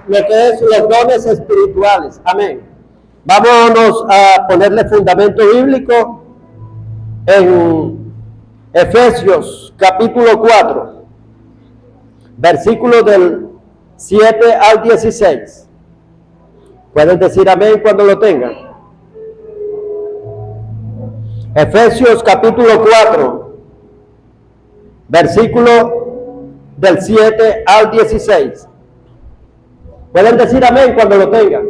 lo que es los dones espirituales. Amén. Vámonos a ponerle fundamento bíblico en Efesios capítulo 4, versículos del 7 al 16. Pueden decir amén cuando lo tengan. Efesios capítulo 4, versículo del 7 al 16. Pueden decir amén cuando lo tengan.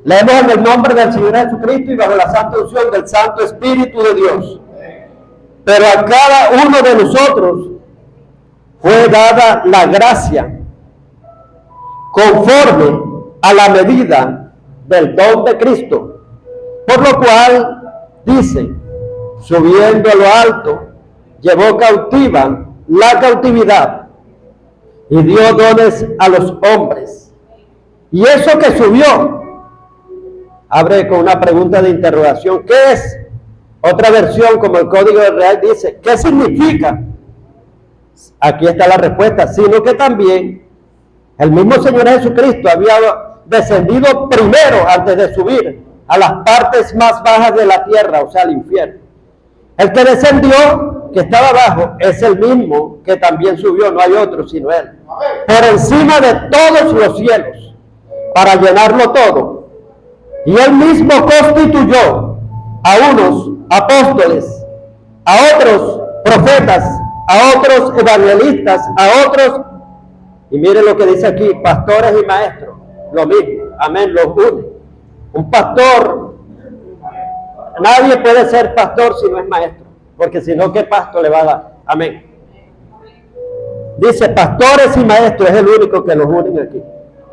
Leemos en el nombre del Señor Jesucristo y bajo la santa unción del Santo Espíritu de Dios. Pero a cada uno de nosotros fue dada la gracia conforme a la medida del don de Cristo. Por lo cual dice, subiendo a lo alto, llevó cautiva la cautividad y dio dones a los hombres. Y eso que subió, abre con una pregunta de interrogación, ¿qué es? Otra versión, como el Código Real, dice, ¿qué significa? Aquí está la respuesta, sino que también el mismo Señor Jesucristo había descendido primero antes de subir a las partes más bajas de la tierra, o sea, al infierno. El que descendió, que estaba abajo, es el mismo que también subió, no hay otro sino Él, por encima de todos los cielos, para llenarlo todo. Y Él mismo constituyó a unos apóstoles, a otros profetas, a otros evangelistas, a otros, y mire lo que dice aquí, pastores y maestros, lo mismo, amén, los une. Un pastor, nadie puede ser pastor si no es maestro, porque si no, ¿qué pasto le va a dar? Amén. Dice pastores y maestros, es el único que los unen aquí,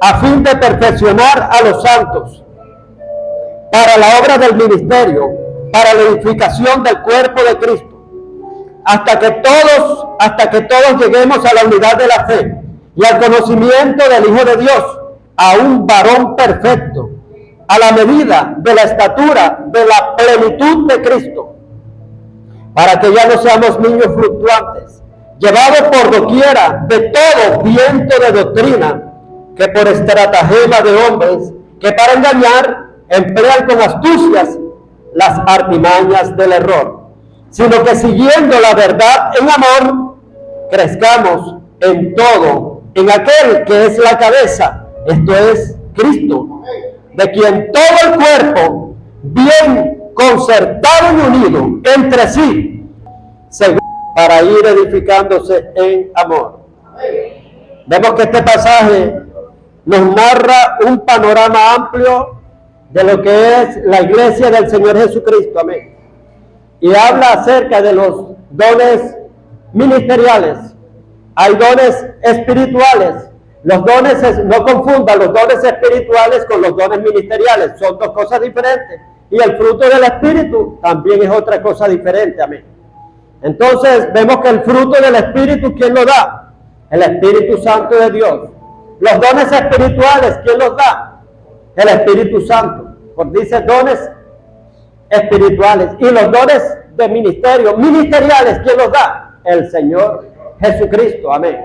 a fin de perfeccionar a los santos, para la obra del ministerio, para la edificación del cuerpo de Cristo, hasta que todos lleguemos a la unidad de la fe y al conocimiento del Hijo de Dios, a un varón perfecto, a la medida de la estatura de la plenitud de Cristo, para que ya no seamos niños fluctuantes, llevados por doquiera de todo viento de doctrina, que por estratagema de hombres, que para engañar emplean con astucias las artimañas del error, sino que siguiendo la verdad en amor, crezcamos en todo, en aquel que es la cabeza, esto es Cristo, de quien todo el cuerpo, bien concertado y unido entre sí, para ir edificándose en amor. Vemos que este pasaje nos narra un panorama amplio de lo que es la iglesia del Señor Jesucristo, amén. Y habla acerca de los dones ministeriales. Hay dones espirituales. Los dones, no confundan los dones espirituales con los dones ministeriales, son dos cosas diferentes. Y el fruto del Espíritu también es otra cosa diferente, amén. Entonces vemos que el fruto del Espíritu, ¿quién lo da? El Espíritu Santo de Dios. Los dones espirituales, ¿quién los da? El Espíritu Santo. Porque dice dones espirituales. Y los dones de ministerio, ministeriales, ¿quién los da? El Señor Jesucristo, amén.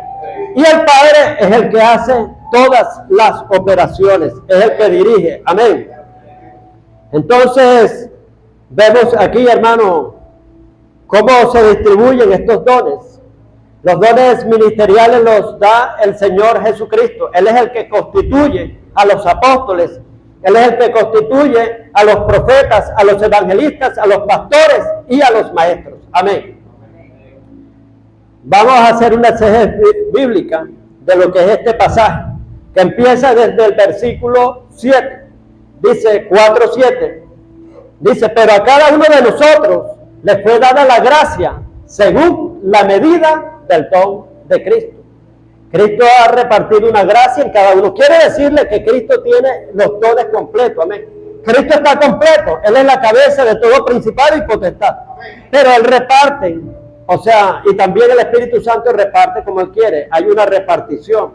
Y el Padre es el que hace todas las operaciones, es el que dirige, amén. Entonces, vemos aquí, hermano, cómo se distribuyen estos dones. Los dones ministeriales los da el Señor Jesucristo. Él es el que constituye a los apóstoles, Él es el que constituye a los profetas, a los evangelistas, a los pastores y a los maestros, amén. Vamos a hacer una exégesis bíblica de lo que es este pasaje, que empieza desde el versículo 7. Dice 4:7. Dice, pero a cada uno de nosotros le fue dada la gracia según la medida del don de Cristo. Cristo ha repartido una gracia en cada uno. Quiere decirle que Cristo tiene los dones completos, amén. Cristo está completo, Él es la cabeza de todo principado y potestad. Pero Él reparte. O sea, y también el Espíritu Santo reparte como Él quiere. Hay una repartición.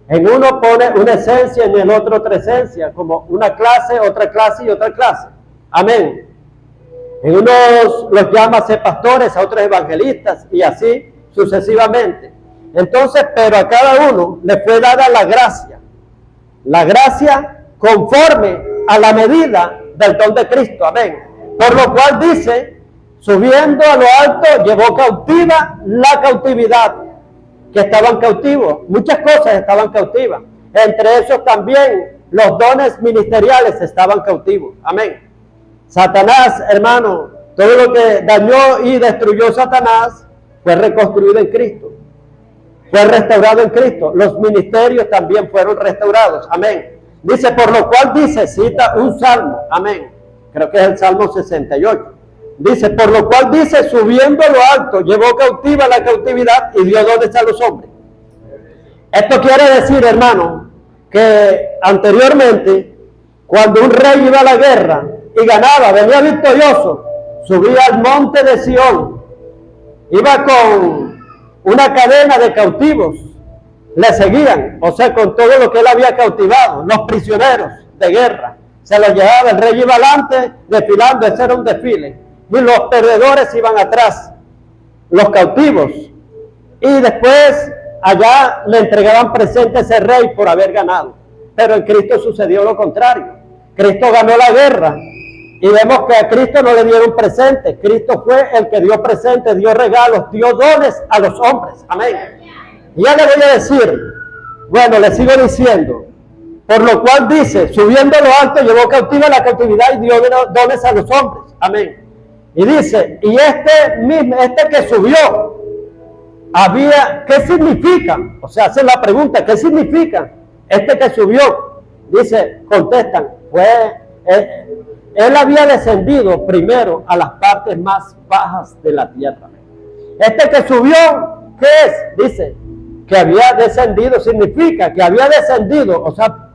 En uno pone una esencia, en el otro otra esencia, como una clase, otra clase y otra clase. Amén. En unos los llama a ser pastores, a otros evangelistas y así sucesivamente. Entonces, pero a cada uno le fue dada la gracia conforme a la medida del don de Cristo, amén. Por lo cual dice, subiendo a lo alto, llevó cautiva la cautividad, que estaban cautivos, muchas cosas estaban cautivas, entre esos también los dones ministeriales estaban cautivos, amén. Satanás, hermano, todo lo que dañó y destruyó Satanás fue reconstruido en Cristo, fue restaurado en Cristo. Los ministerios también fueron restaurados, amén. Dice, por lo cual dice, cita un salmo, amén, creo que es el Salmo 68. Dice, por lo cual dice, subiendo a lo alto, llevó cautiva la cautividad y dio dones a los hombres. Esto quiere decir, hermano, que anteriormente, cuando un rey iba a la guerra y ganaba, venía victorioso, subía al monte de Sión, iba con una cadena de cautivos, le seguían, o sea, con todo lo que él había cautivado, los prisioneros de guerra, se los llevaba, el rey iba adelante, desfilando, ese era un desfile, y los perdedores iban atrás, los cautivos, y después allá le entregaban presente a ese rey por haber ganado. Pero en Cristo sucedió lo contrario. Cristo ganó la guerra y vemos que a Cristo no le dieron presente. Cristo fue el que dio presente, dio regalos, dio dones a los hombres, amén. Y ya le voy a decir, bueno, le sigo diciendo, por lo cual dice, subiendo a lo alto, llevó cautiva la cautividad y dio dones a los hombres, amén. Y dice, y este que subió, ¿qué significa? O sea, hacen la pregunta, ¿qué significa? Este que subió, dice, contestan, él había descendido primero a las partes más bajas de la tierra. Este que subió, ¿qué es? Dice, que había descendido, significa que había descendido, o sea,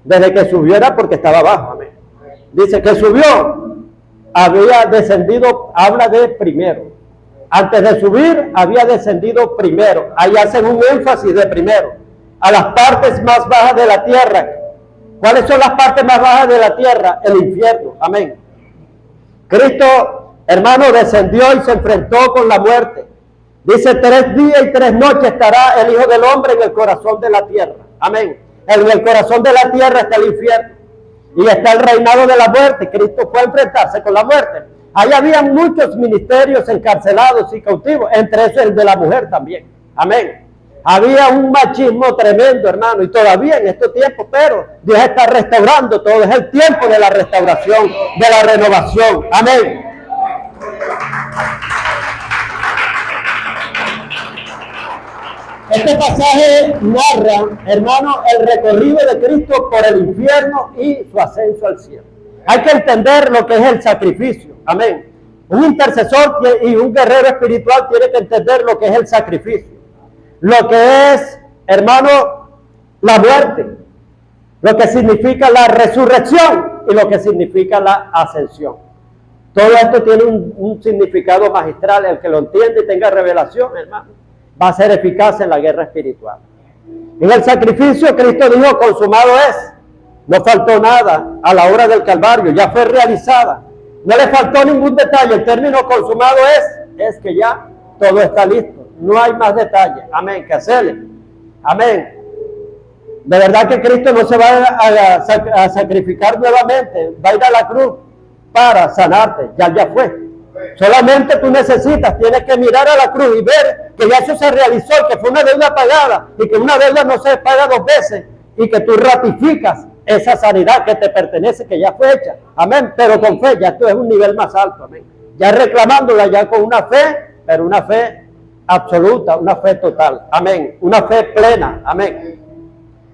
desde que subió era porque estaba abajo, amén. Dice que subió, había descendido, habla de primero. Antes de subir, había descendido primero. Ahí hacen un énfasis de primero. A las partes más bajas de la tierra. ¿Cuáles son las partes más bajas de la tierra? El infierno. Amén. Cristo, hermano, descendió y se enfrentó con la muerte. Dice, 3 días y 3 noches estará el Hijo del Hombre en el corazón de la tierra. Amén. En el corazón de la tierra está el infierno. Y está el reinado de la muerte. Cristo fue a enfrentarse con la muerte. Ahí había muchos ministerios encarcelados y cautivos, entre esos el de la mujer también. Amén. Había un machismo tremendo, hermano, y todavía en estos tiempos, pero Dios está restaurando todo. Es el tiempo de la restauración, de la renovación. Amén. Este pasaje narra, hermano, el recorrido de Cristo por el infierno y su ascenso al cielo. Hay que entender lo que es el sacrificio. Amén. Un intercesor y un guerrero espiritual tiene que entender lo que es el sacrificio. Lo que es, hermano, la muerte. Lo que significa la resurrección y lo que significa la ascensión. Todo esto tiene un significado magistral. El que lo entiende y tenga revelación, hermano, va a ser eficaz en la guerra espiritual. En el sacrificio, Cristo dijo, consumado es. No faltó nada a la hora del Calvario, ya fue realizada. No le faltó ningún detalle. El término consumado es que ya todo está listo. No hay más detalle. Amén. Que hacerle. Amén. De verdad que Cristo no se va a sacrificar nuevamente. Va a ir a la cruz para sanarte. Ya fue. Solamente tú tienes que mirar a la cruz y ver que ya eso se realizó, que fue una deuda pagada y que una deuda no se paga 2 veces y que tú ratificas esa sanidad que te pertenece, que ya fue hecha. Amén. Pero con fe, ya esto es un nivel más alto. Amén. Ya reclamándola ya con una fe, pero una fe absoluta, una fe total. Amén. Una fe plena. Amén.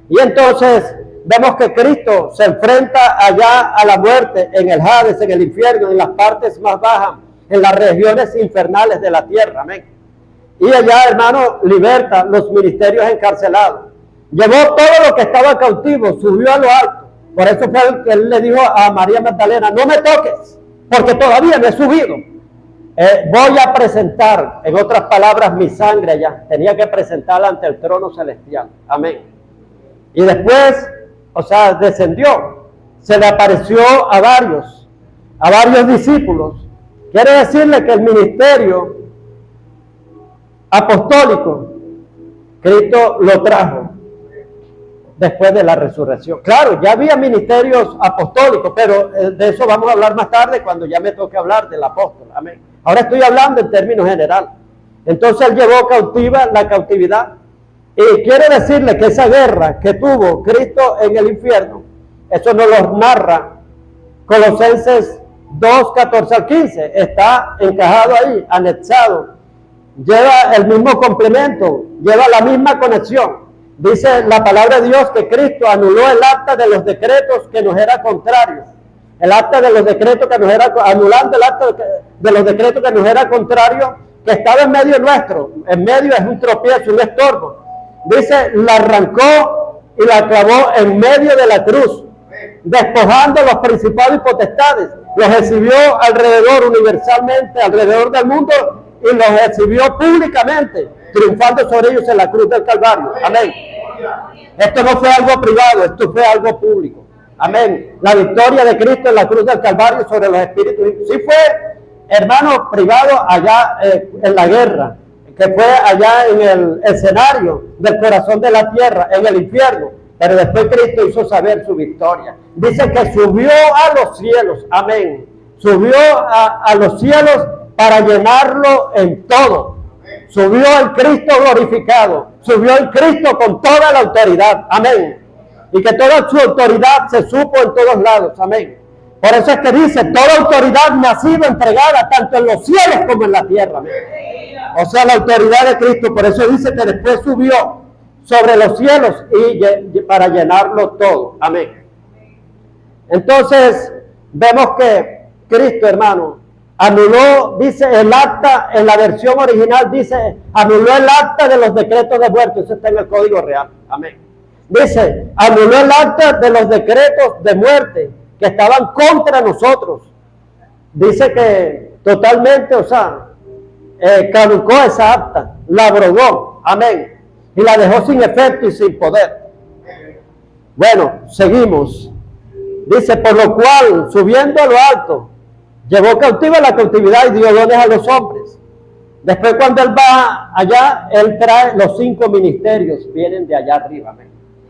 Y entonces vemos que Cristo se enfrenta allá a la muerte, en el Hades, en el infierno, en las partes más bajas, en las regiones infernales de la tierra. Amén. Y allá, hermano, liberta los ministerios encarcelados. Llevó todo lo que estaba cautivo, subió a lo alto. Por eso fue el que él le dijo a María Magdalena, no me toques, porque todavía no he subido. Voy a presentar, en otras palabras, mi sangre allá. Tenía que presentarla ante el trono celestial. Amén. Y después, o sea, descendió. Se le apareció a varios discípulos. Quiere decirle que el ministerio apostólico Cristo lo trajo después de la resurrección. Claro, ya había ministerios apostólicos, pero de eso vamos a hablar más tarde cuando ya me toque hablar del apóstol. Amén. Ahora estoy hablando en términos generales. Entonces él llevó cautiva la cautividad. Y quiero decirle que esa guerra que tuvo Cristo en el infierno, eso nos lo narra Colosenses 2, 14 al 15. Está encajado ahí, anexado. Lleva el mismo complemento, lleva la misma conexión. Dice la palabra de Dios que Cristo anuló el acta de los decretos que nos era contrario. El acta de los decretos que nos era, anulando el acta de los decretos que nos era contrario, que estaba en medio nuestro. En medio es un tropiezo, un estorbo. Dice, la arrancó y la clavó en medio de la cruz, despojando los principados y potestades. Los exhibió alrededor, universalmente, alrededor del mundo, y los exhibió públicamente, triunfando sobre ellos en la cruz del Calvario. Amén. Esto no fue algo privado, esto fue algo público. Amén. La victoria de Cristo en la cruz del Calvario sobre los espíritus. Sí fue, hermano, privado allá en la guerra, que fue allá en el escenario del corazón de la tierra, en el infierno. Pero después Cristo hizo saber su victoria. Dice que subió a los cielos. Amén. Subió a los cielos para llenarlo en todo. Subió el Cristo glorificado. Subió el Cristo con toda la autoridad. Amén. Y que toda su autoridad se supo en todos lados. Amén. Por eso es que dice, toda autoridad me ha sido entregada tanto en los cielos como en la tierra. Amén. O sea, la autoridad de Cristo. Por eso dice que después subió sobre los cielos y para llenarlo todo. Amén. Entonces, vemos que Cristo, hermano, anuló, dice el acta, en la versión original dice, anuló el acta de los decretos de muerte. Eso está en el Código Real. Amén. Dice, anuló el acta de los decretos de muerte que estaban contra nosotros. Dice que totalmente, o sea, caducó esa acta, la abrogó. Amén. Y la dejó sin efecto y sin poder. Bueno, seguimos. Dice, por lo cual, subiendo a lo alto, llevó cautiva la cautividad y dio dones a los hombres. Después, cuando él va allá, él trae los 5 ministerios, vienen de allá arriba. Amén.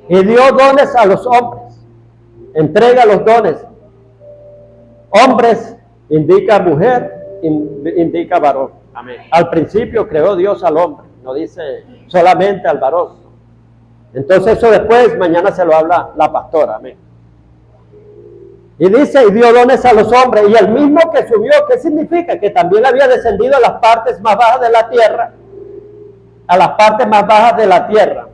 Y dio dones a los hombres. Entrega los dones. Hombres indica mujer, indica varón. Amén. Al principio creó Dios al hombre, no dice solamente al varón. Entonces eso después, mañana se lo habla la pastora. Amén. Y dice, y dio dones a los hombres, y el mismo que subió, ¿qué significa? Que también había descendido a las partes más bajas de la tierra, a las partes más bajas de la tierra.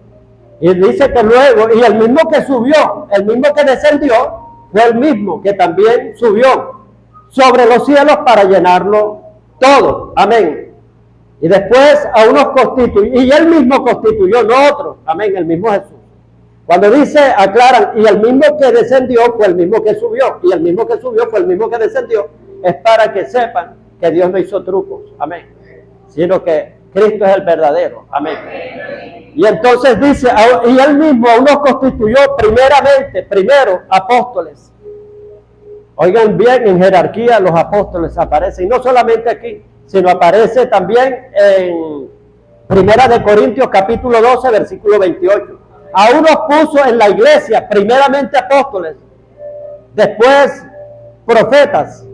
Y dice que luego, y el mismo que subió, el mismo que descendió, fue el mismo que también subió sobre los cielos para llenarlo todo. Amén. Y después a unos constituyó, y él mismo constituyó, no otro. Amén, el mismo Jesús. Cuando dice, aclaran, y el mismo que descendió fue el mismo que subió, y el mismo que subió fue el mismo que descendió, es para que sepan que Dios no hizo trucos. Amén. Sino que Cristo es el verdadero. Amén. Y entonces dice, y él mismo a unos constituyó primero apóstoles. Oigan bien, en jerarquía los apóstoles aparecen, y no solamente aquí, sino aparece también en Primera de Corintios capítulo 12, versículo 28. A unos puso en la iglesia, primeramente apóstoles, después profetas,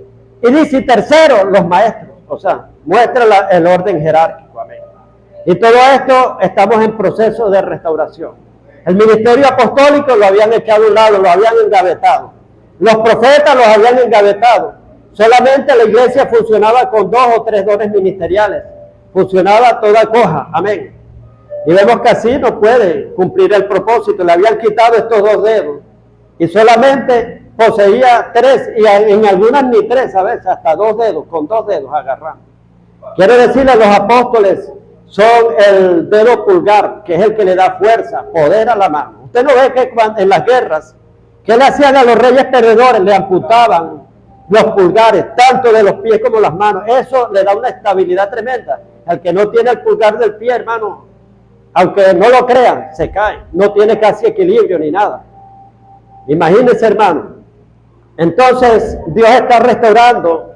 y dice tercero los maestros. O sea, muestra el orden jerárquico. Amén. Y todo esto estamos en proceso de restauración. El ministerio apostólico lo habían echado a un lado, lo habían engavetado. Los profetas los habían engavetado. Solamente la iglesia funcionaba con 2 o 3 dones ministeriales. Funcionaba toda coja. Amén. Y vemos que así no puede cumplir el propósito. Le habían quitado estos 2 dedos. Y solamente poseía 3, y en algunas ni 3, a veces hasta 2 dedos, con 2 dedos agarrando. Quiero decirle a los apóstoles, son el dedo pulgar, que es el que le da fuerza, poder a la mano. Usted no ve que en las guerras, ¿qué le hacían a los reyes perdedores? Le amputaban los pulgares, tanto de los pies como las manos. Eso le da una estabilidad tremenda. El que no tiene el pulgar del pie, hermano, aunque no lo crean, se cae. No tiene casi equilibrio ni nada. Imagínense, hermano. Entonces, Dios está restaurando,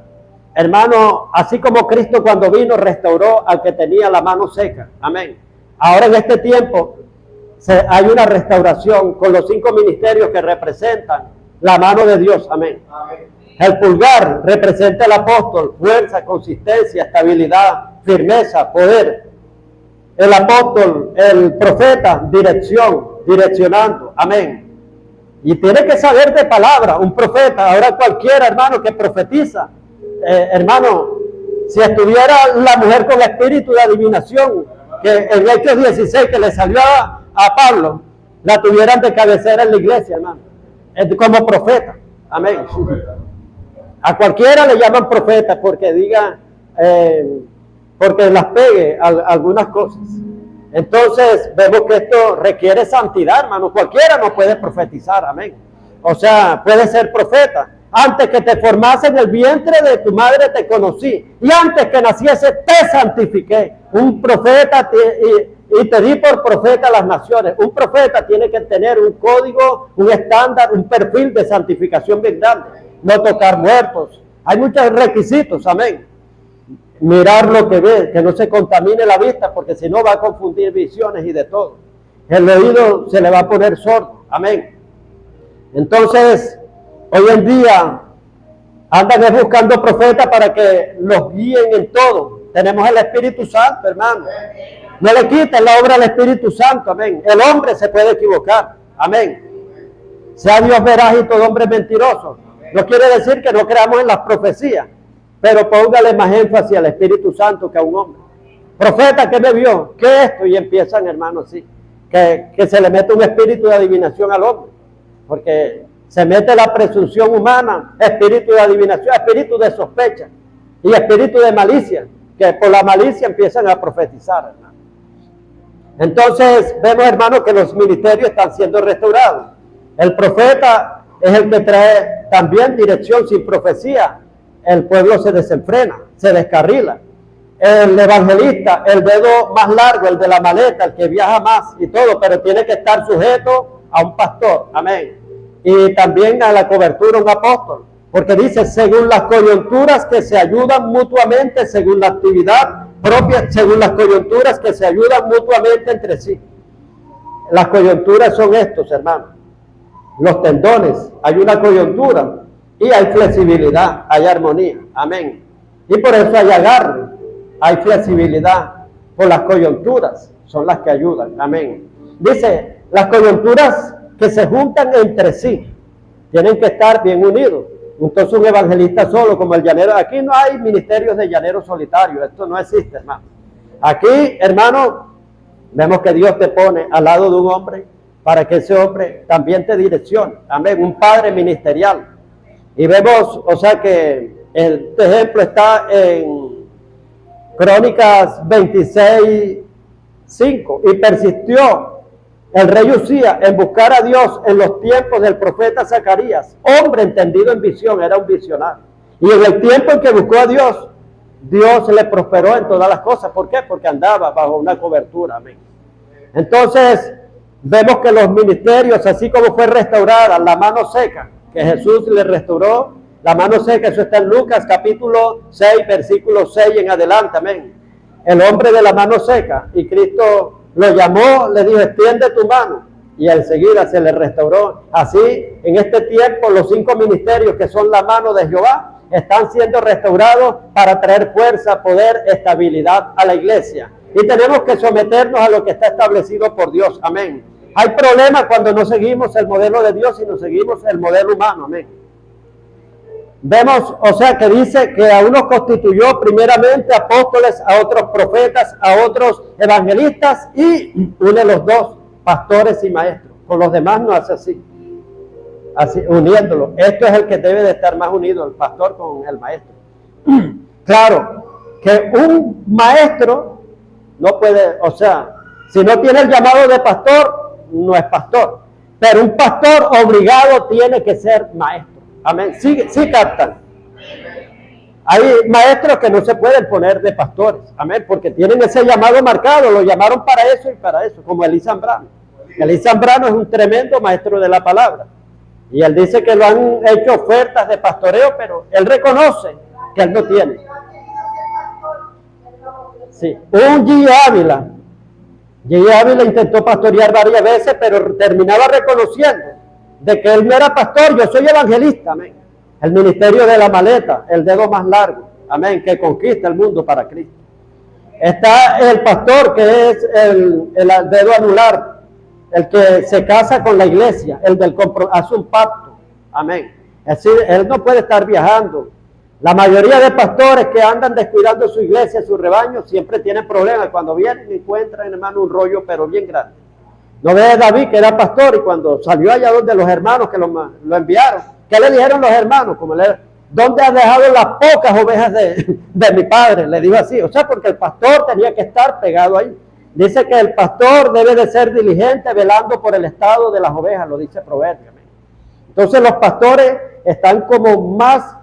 hermano, así como Cristo cuando vino restauró al que tenía la mano seca. Amén. Ahora en este tiempo hay una restauración con los 5 ministerios que representan la mano de Dios. Amén. El pulgar representa el apóstol, fuerza, consistencia, estabilidad, firmeza, poder. El apóstol, el profeta, dirección, direccionando. Amén. Y tiene que saber de palabra, un profeta. Ahora cualquiera, hermano, que profetiza, hermano, si estuviera la mujer con espíritu de adivinación, que en Hechos 16 que le salió a Pablo, la tuvieran de cabecera en la iglesia, hermano, como profeta. Amén. A cualquiera le llaman profeta porque diga, porque las pegue algunas cosas. Entonces vemos que esto requiere santidad, hermano. Cualquiera no puede profetizar, amén. O sea, puede ser profeta. Antes que te formase en el vientre de tu madre te conocí, y antes que naciese te santifiqué. Un profeta y te di por profeta a las naciones. Un profeta tiene que tener un código, un estándar, un perfil de santificación bien grande. No tocar muertos. Hay muchos requisitos, amén. Mirar lo que ve, que no se contamine la vista, porque si no va a confundir visiones y de todo. El oído se le va a poner sordo, amén. Entonces, hoy en día andan buscando profetas para que los guíen en todo. Tenemos el Espíritu Santo, hermano. No le quiten la obra al Espíritu Santo, amén. El hombre se puede equivocar, amén. Sea Dios veraz y todo hombre mentiroso. No quiere decir que no creamos en las profecías, pero póngale más énfasis al Espíritu Santo que a un hombre. Profeta, ¿qué me vio? ¿Qué es esto? Y empiezan, hermanos, sí, que se le mete un espíritu de adivinación al hombre, porque se mete la presunción humana, espíritu de adivinación, espíritu de sospecha y espíritu de malicia, que por la malicia empiezan a profetizar, hermano. Entonces vemos, hermanos, que los ministerios están siendo restaurados. El profeta es el que trae también dirección. Sin profecía el pueblo se desenfrena, se descarrila. El evangelista, el dedo más largo, el de la maleta, el que viaja más y todo, pero tiene que estar sujeto a un pastor, amén. Y también a la cobertura un apóstol, porque dice, según las coyunturas que se ayudan mutuamente, según la actividad propia, según las coyunturas que se ayudan mutuamente entre sí. Las coyunturas son estos, hermanos. Los tendones, hay una coyuntura y hay flexibilidad, hay armonía, amén. Y por eso hay agarre, hay flexibilidad. Por las coyunturas son las que ayudan, amén. Dice, las coyunturas que se juntan entre sí tienen que estar bien unidos. Entonces un evangelista solo, como el llanero, aquí no hay ministerios de llanero solitario, esto no existe, hermano. Aquí, hermano, vemos que Dios te pone al lado de un hombre para que ese hombre también te direccione, amén, un padre ministerial. Y vemos, o sea que este ejemplo está en Crónicas 26:5, y persistió el rey Usías en buscar a Dios en los tiempos del profeta Zacarías, hombre entendido en visión, era un visionario. Y en el tiempo en que buscó a Dios, Dios le prosperó en todas las cosas. ¿Por qué? Porque andaba bajo una cobertura, amén. Entonces, vemos que los ministerios, así como fue restaurada la mano seca, que Jesús le restauró, la mano seca, eso está en Lucas capítulo 6, versículo 6 en adelante, amén. El hombre de la mano seca, y Cristo lo llamó, le dijo, extiende tu mano, y enseguida se le restauró. Así, en este tiempo, los 5 ministerios que son la mano de Jehová, están siendo restaurados para traer fuerza, poder, estabilidad a la iglesia. Y tenemos que someternos a lo que está establecido por Dios, amén. Hay problemas cuando no seguimos el modelo de Dios y no seguimos el modelo humano, amén. Vemos, o sea, que dice que a unos constituyó primeramente apóstoles, a otros profetas, a otros evangelistas, y une los dos, pastores y maestros. Con los demás no hace así, uniéndolo. Esto es el que debe de estar más unido, el pastor con el maestro. Claro, que un maestro no puede, o sea, si no tiene el llamado de pastor, no es pastor. Pero un pastor obligado tiene que ser maestro. Amén. Sí captan. Hay maestros que no se pueden poner de pastores. Amén. Porque tienen ese llamado marcado. Lo llamaron para eso y para eso. Como Elí Zambrano. Elí Zambrano es un tremendo maestro de la palabra. Y él dice que lo han hecho ofertas de pastoreo, pero él reconoce que él no tiene. Sí. Un G. Ávila. J. Ávila intentó pastorear varias veces, pero terminaba reconociendo de que él no era pastor, yo soy evangelista, amén. El ministerio de la maleta, el dedo más largo, amén, que conquista el mundo para Cristo. Está el pastor, que es el dedo anular, el que se casa con la iglesia, el del hace un pacto, amén. Es decir, él no puede estar viajando. La mayoría de pastores que andan descuidando su iglesia, su rebaño, siempre tienen problemas. Cuando vienen encuentran, hermano, un rollo, pero bien grande. No ve David, que era pastor, y cuando salió allá donde los hermanos que lo enviaron, ¿qué le dijeron los hermanos? ¿Dónde has dejado las pocas ovejas de mi padre? Le dijo así, o sea, porque el pastor tenía que estar pegado ahí. Dice que el pastor debe de ser diligente velando por el estado de las ovejas, lo dice Proverbios. Entonces los pastores están como más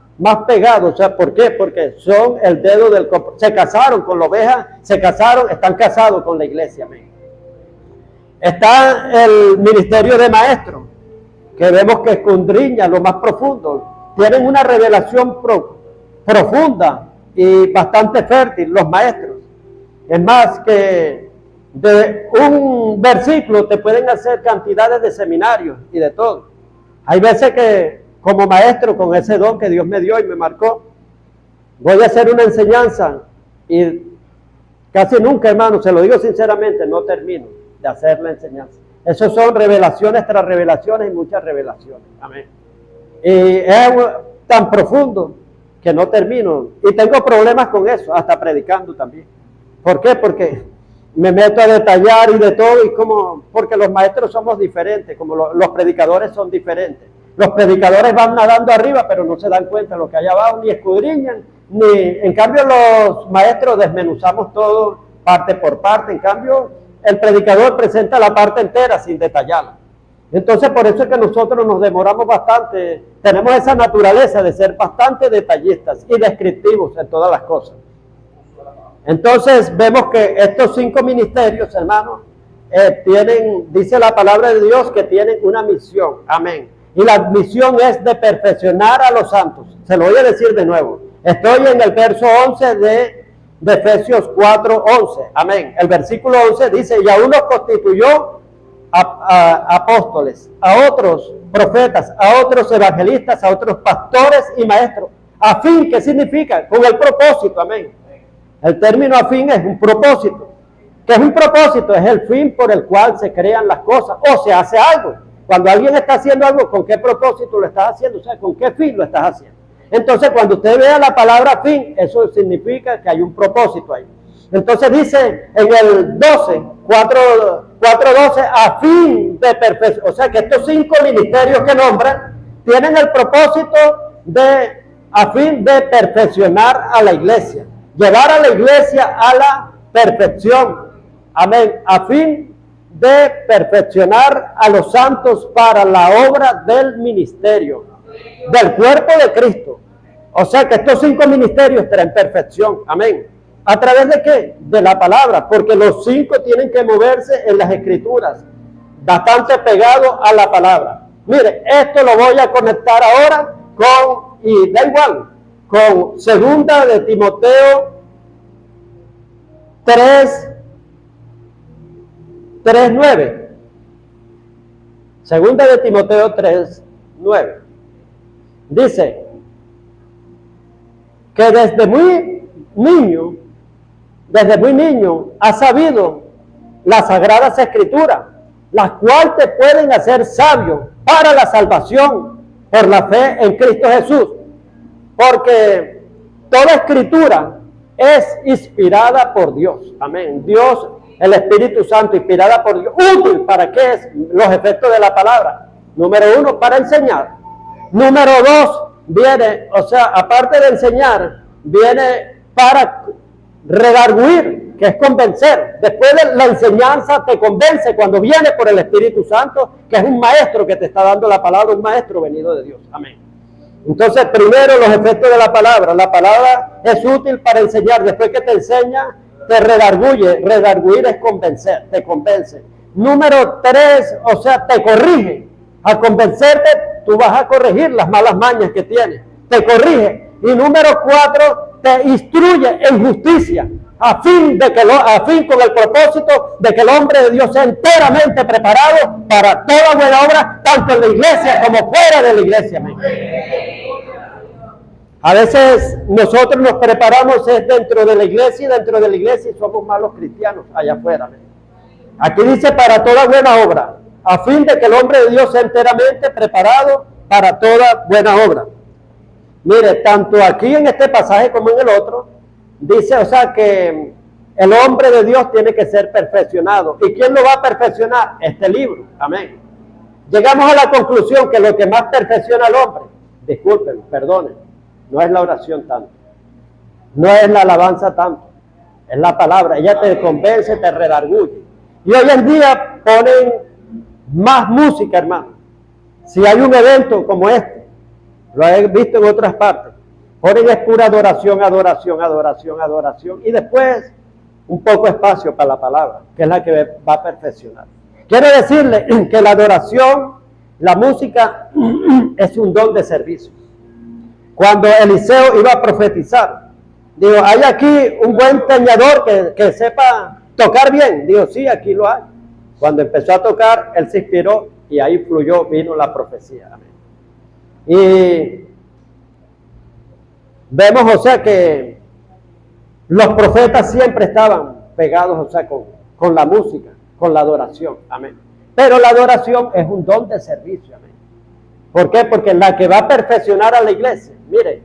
pegados, o sea, ¿por qué? Porque son el dedo del copo. Se casaron con la oveja, están casados con la iglesia, amén. Está el ministerio de maestros, que vemos que escudriña lo más profundo, tienen una revelación profunda y bastante fértil los maestros. Es más, que de un versículo te pueden hacer cantidades de seminarios y de todo. Hay veces que como maestro, con ese don que Dios me dio y me marcó, voy a hacer una enseñanza y casi nunca, hermano, se lo digo sinceramente, no termino de hacer la enseñanza. Eso son revelaciones tras revelaciones y muchas revelaciones. Amén. Y es tan profundo que no termino. Y tengo problemas con eso, hasta predicando también. ¿Por qué? Porque me meto a detallar y de todo, porque los maestros somos diferentes, como los predicadores son diferentes. Los predicadores van nadando arriba, pero no se dan cuenta de lo que hay abajo, ni escudriñan, en cambio los maestros desmenuzamos todo parte por parte. En cambio, el predicador presenta la parte entera sin detallarla. Entonces, por eso es que nosotros nos demoramos bastante, tenemos esa naturaleza de ser bastante detallistas y descriptivos en todas las cosas. Entonces, vemos que estos 5 ministerios, hermanos, dice la palabra de Dios que tienen una misión, amén. Y la misión es de perfeccionar a los santos. Se lo voy a decir de nuevo. Estoy en el verso 11 de Efesios 4:11. Amén. El versículo 11 dice, y a unos constituyó apóstoles, a otros profetas, a otros evangelistas, a otros pastores y maestros. A fin, ¿qué significa? Con el propósito, amén. El término a fin es un propósito. ¿Qué es un propósito? Es el fin por el cual se crean las cosas o se hace algo. Cuando alguien está haciendo algo, ¿con qué propósito lo estás haciendo? O sea, ¿con qué fin lo estás haciendo? Entonces, cuando usted vea la palabra fin, eso significa que hay un propósito ahí. Entonces dice en el 4:12, a fin de perfección. O sea, que estos 5 ministerios que nombran tienen el propósito a fin de perfeccionar a la iglesia. Llevar a la iglesia a la perfección. Amén. A fin de perfeccionar a los santos para la obra del ministerio, del cuerpo de Cristo. O sea que estos 5 ministerios traen perfección. Amén. ¿A través de qué? De la palabra, porque los 5 tienen que moverse en las escrituras, bastante pegado a la palabra. Mire, esto lo voy a conectar ahora y da igual, con 2 de Timoteo 3:9. 2 de Timoteo 3:9. Dice que desde muy niño has sabido las sagradas escrituras, las cuales te pueden hacer sabio para la salvación por la fe en Cristo Jesús. Porque toda escritura es inspirada por Dios. Amén. Dios, el Espíritu Santo, inspirada por Dios. Útil, ¿para qué es? Los efectos de la palabra. Número 1, para enseñar. Número 2, viene, o sea, aparte de enseñar, viene para redarguir, que es convencer. Después de la enseñanza te convence cuando viene por el Espíritu Santo, que es un maestro que te está dando la palabra, un maestro venido de Dios. Amén. Entonces, primero los efectos de la palabra. La palabra es útil para enseñar. Después que te enseña, te redarguye. Redarguir es convencer, te convence. Número 3, o sea, te corrige. Al convencerte, tú vas a corregir las malas mañas que tienes. Te corrige. Y número 4, te instruye en justicia. a fin con el propósito de que el hombre de Dios sea enteramente preparado para toda buena obra, tanto en la iglesia como fuera de la iglesia. Amén. A veces nosotros nos preparamos dentro de la iglesia y dentro de la iglesia y somos malos cristianos allá afuera. Amén. Aquí dice para toda buena obra, a fin de que el hombre de Dios sea enteramente preparado para toda buena obra. Mire, tanto aquí en este pasaje como en el otro, dice, o sea, que el hombre de Dios tiene que ser perfeccionado. ¿Y quién lo va a perfeccionar? Este libro. Amén. Llegamos a la conclusión que lo que más perfecciona al hombre, disculpen, perdonen, no es la oración tanto, no es la alabanza tanto, es la palabra. Ella te convence, te redarguye. Y hoy en día ponen más música, hermano. Si hay un evento como este, lo he visto en otras partes, ponen es pura adoración, adoración, adoración, adoración, y después un poco espacio para la palabra, que es la que va a perfeccionar. Quiero decirle que la adoración, la música, es un don de servicio. Cuando Eliseo iba a profetizar, digo, ¿hay aquí un buen teñador que sepa tocar bien? Digo, sí, aquí lo hay. Cuando empezó a tocar, él se inspiró y ahí fluyó, vino la profecía. Amén. Y vemos, o sea, que los profetas siempre estaban pegados, o sea, con la música, con la adoración. Amén. Pero la adoración es un don de servicio. Amén. ¿Por qué? Porque la que va a perfeccionar a la iglesia. Mire,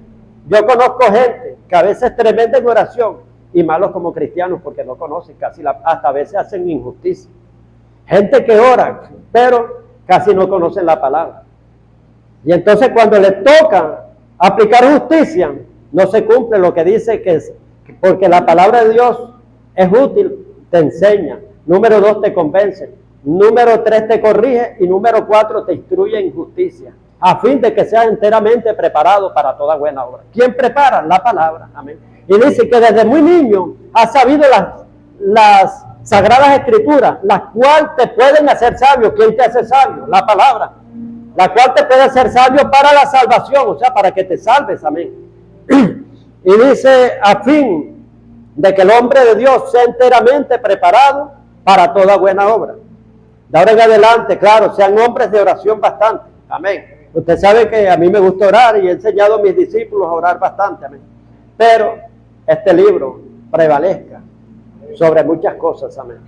yo conozco gente que a veces es tremenda en oración y malos como cristianos porque no conocen casi, hasta a veces hacen injusticia. Gente que ora, pero casi no conocen la palabra. Y entonces cuando le toca aplicar justicia, no se cumple lo que dice que es, porque la palabra de Dios es útil, te enseña. Número 2, te convence. Número 3, te corrige. Y número 4, te instruye en justicia, a fin de que seas enteramente preparado para toda buena obra. ¿Quién prepara? La palabra. Amén. Y dice que desde muy niño has sabido las Sagradas Escrituras, las cuales te pueden hacer sabio. ¿Quién te hace sabio? La palabra. La cual te puede hacer sabio para la salvación, o sea, para que te salves. Amén. Y dice, a fin de que el hombre de Dios sea enteramente preparado para toda buena obra. De ahora en adelante, claro, sean hombres de oración bastante. Amén. Usted sabe que a mí me gusta orar y he enseñado a mis discípulos a orar bastante. Amén. Pero este libro prevalezca sobre muchas cosas. Amén.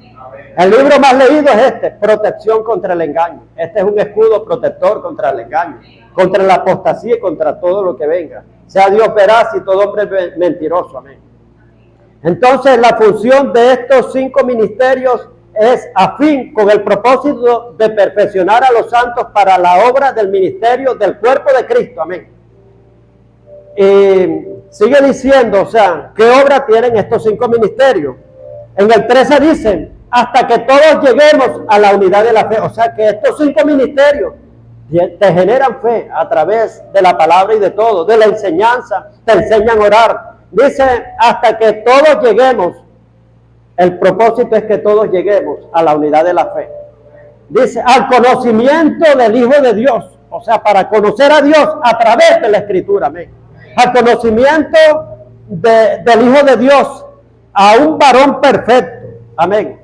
El libro más leído es este, Protección contra el engaño. Este es un escudo protector contra el engaño, contra la apostasía y contra todo lo que venga. Sea Dios veraz y todo hombre mentiroso. Amén. Entonces la función de estos 5 ministerios es a fin, con el propósito de perfeccionar a los santos para la obra del ministerio del cuerpo de Cristo. Amén. Y sigue diciendo, o sea, ¿qué obra tienen estos 5 ministerios? En el 13 dicen, hasta que todos lleguemos a la unidad de la fe. O sea, que estos 5 ministerios te generan fe a través de la palabra y de todo, de la enseñanza, te enseñan a orar. Dice, hasta que todos lleguemos. El propósito es que todos lleguemos a la unidad de la fe. Dice, al conocimiento del Hijo de Dios. O sea, para conocer a Dios a través de la Escritura. Amén. Al conocimiento del Hijo de Dios, a un varón perfecto. Amén.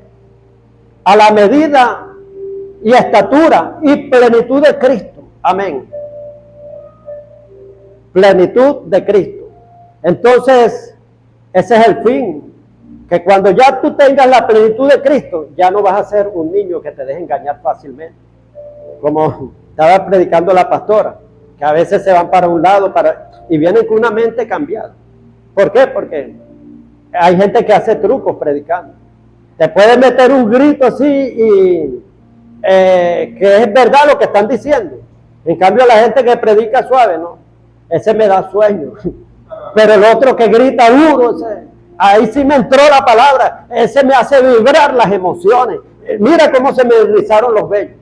A la medida y estatura y plenitud de Cristo. Amén. Plenitud de Cristo. Entonces, ese es el fin. Que cuando ya tú tengas la plenitud de Cristo, ya no vas a ser un niño que te deje engañar fácilmente. Como estaba predicando la pastora, que a veces se van para un lado y vienen con una mente cambiada. ¿Por qué? Porque hay gente que hace trucos predicando. Te puede meter un grito así y que es verdad lo que están diciendo. En cambio, la gente que predica suave, no. Ese me da sueño. Pero el otro que grita duro, ahí sí me entró la palabra. Ese me hace vibrar las emociones. Mira cómo se me rizaron los vellos.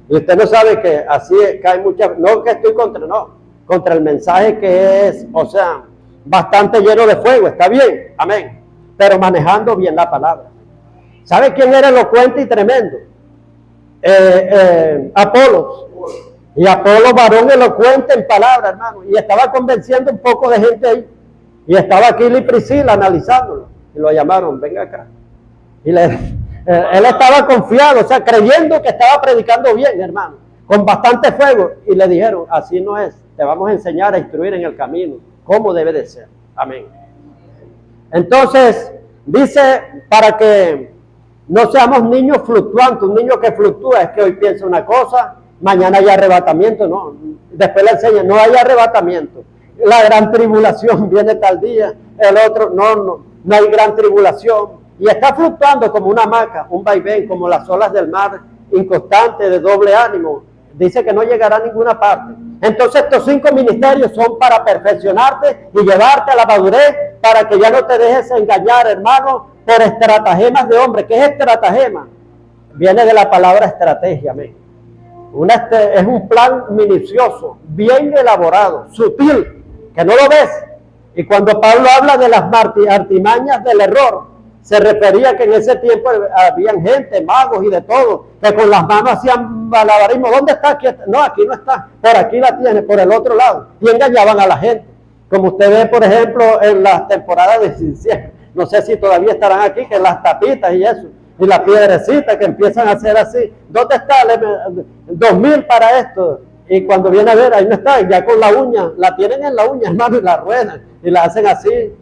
Y usted no sabe que así cae muchas, no que estoy contra el mensaje que es, o sea, bastante lleno de fuego. Está bien, amén. Pero manejando bien la palabra. ¿Sabe quién era elocuente y tremendo? Apolos. Y Apolos, varón elocuente en palabra, hermano. Y estaba convenciendo un poco de gente ahí. Y estaba Aquila y Priscila analizándolo. y lo llamaron, venga acá. Y él estaba confiado, o sea, creyendo que estaba predicando bien, hermano, con bastante fuego. Y le dijeron, así no es, te vamos a enseñar a instruir en el camino, cómo debe de ser. Amén. Entonces, dice, para que no seamos niños fluctuantes, un niño que fluctúa es que hoy piensa una cosa, mañana hay arrebatamiento, no. Después le enseña, no hay arrebatamiento. La gran tribulación viene tal día, el otro, no hay gran tribulación. Y está fluctuando como una hamaca, un vaivén, como las olas del mar, inconstante, de doble ánimo. Dice que no llegará a ninguna parte. Entonces estos 5 ministerios son para perfeccionarte y llevarte a la madurez, para que ya no te dejes engañar, hermano, por estratagemas de hombre. ¿Qué es estratagema? Viene de la palabra estrategia, amén. Es un plan minucioso, bien elaborado, sutil, que no lo ves. Y cuando Pablo habla de las artimañas del error, se refería que en ese tiempo habían gente, magos y de todo, que con las manos hacían malabarismo. ¿Dónde está? Aquí está. No, aquí no está. Por aquí la tiene, por el otro lado. Y engañaban a la gente. Como usted ve, por ejemplo, en las temporadas de Cinciano. No sé si todavía estarán aquí, que las tapitas y eso. Y la piedrecita que empiezan a hacer así. ¿Dónde está? 2,000 para esto. Y cuando viene a ver, ahí no está. Ya con la uña, la tienen en la uña, hermano, y la ruedan. Y la hacen así.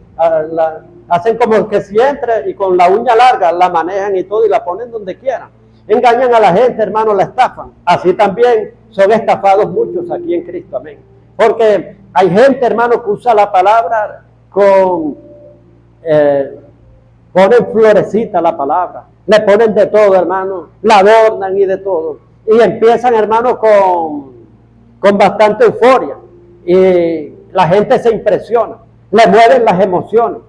Hacen como que si entre y con la uña larga la manejan y todo y la ponen donde quieran. Engañan a la gente, hermano, la estafan. Así también son estafados muchos aquí en Cristo, amén. Porque hay gente, hermano, que usa la palabra con... ponen florecita la palabra. Le ponen de todo, hermano. La adornan y de todo. Y empiezan, hermano, con bastante euforia. Y la gente se impresiona. Le mueven las emociones.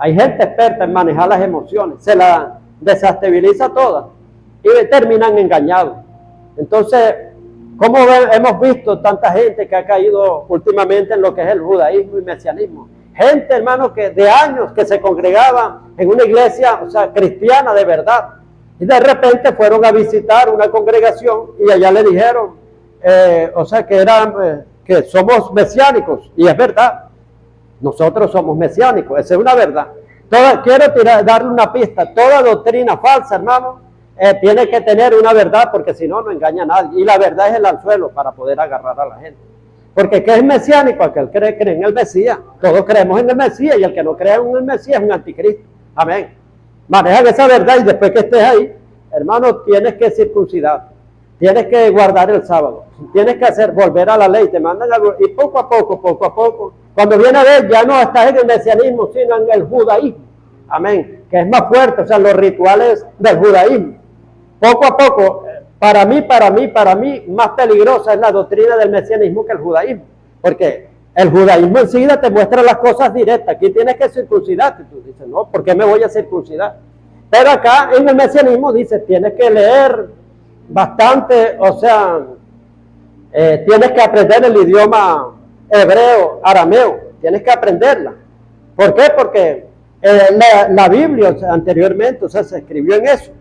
Hay gente experta en manejar las emociones, se la desestabiliza toda y terminan engañados. Entonces, ¿cómo hemos visto tanta gente que ha caído últimamente en lo que es el judaísmo y mesianismo? Gente, hermano, que de años que se congregaba en una iglesia, o sea, cristiana de verdad, y de repente fueron a visitar una congregación y allá le dijeron, o sea, que somos mesiánicos, y es verdad. Nosotros somos mesiánicos, esa es una verdad. Quiero darle una pista, toda doctrina falsa, hermano, tiene que tener una verdad, porque si no, no engaña a nadie. Y la verdad es el anzuelo para poder agarrar a la gente. Porque ¿qué es mesiánico? Aquel que cree en el Mesías. Todos creemos en el Mesías, y el que no cree en el Mesías es un anticristo. Amén. Manejan esa verdad, y después que estés ahí, hermano, tienes que circuncidar. Tienes que guardar el sábado. Tienes que volver a la ley. Te mandan algo. Y poco a poco. Cuando viene a ver, ya no estás en el mesianismo, sino en el judaísmo. Amén. Que es más fuerte, o sea, los rituales del judaísmo. Poco a poco, para mí, más peligrosa es la doctrina del mesianismo que el judaísmo. Porque el judaísmo enseguida te muestra las cosas directas. Aquí tienes que circuncidarte. Tú dices, no, ¿por qué me voy a circuncidar? Pero acá en el mesianismo dice, tienes que leer bastante, o sea, tienes que aprender el idioma hebreo, arameo, tienes que aprenderla. ¿Por qué? Porque la Biblia, o sea, anteriormente, o sea, se escribió en eso.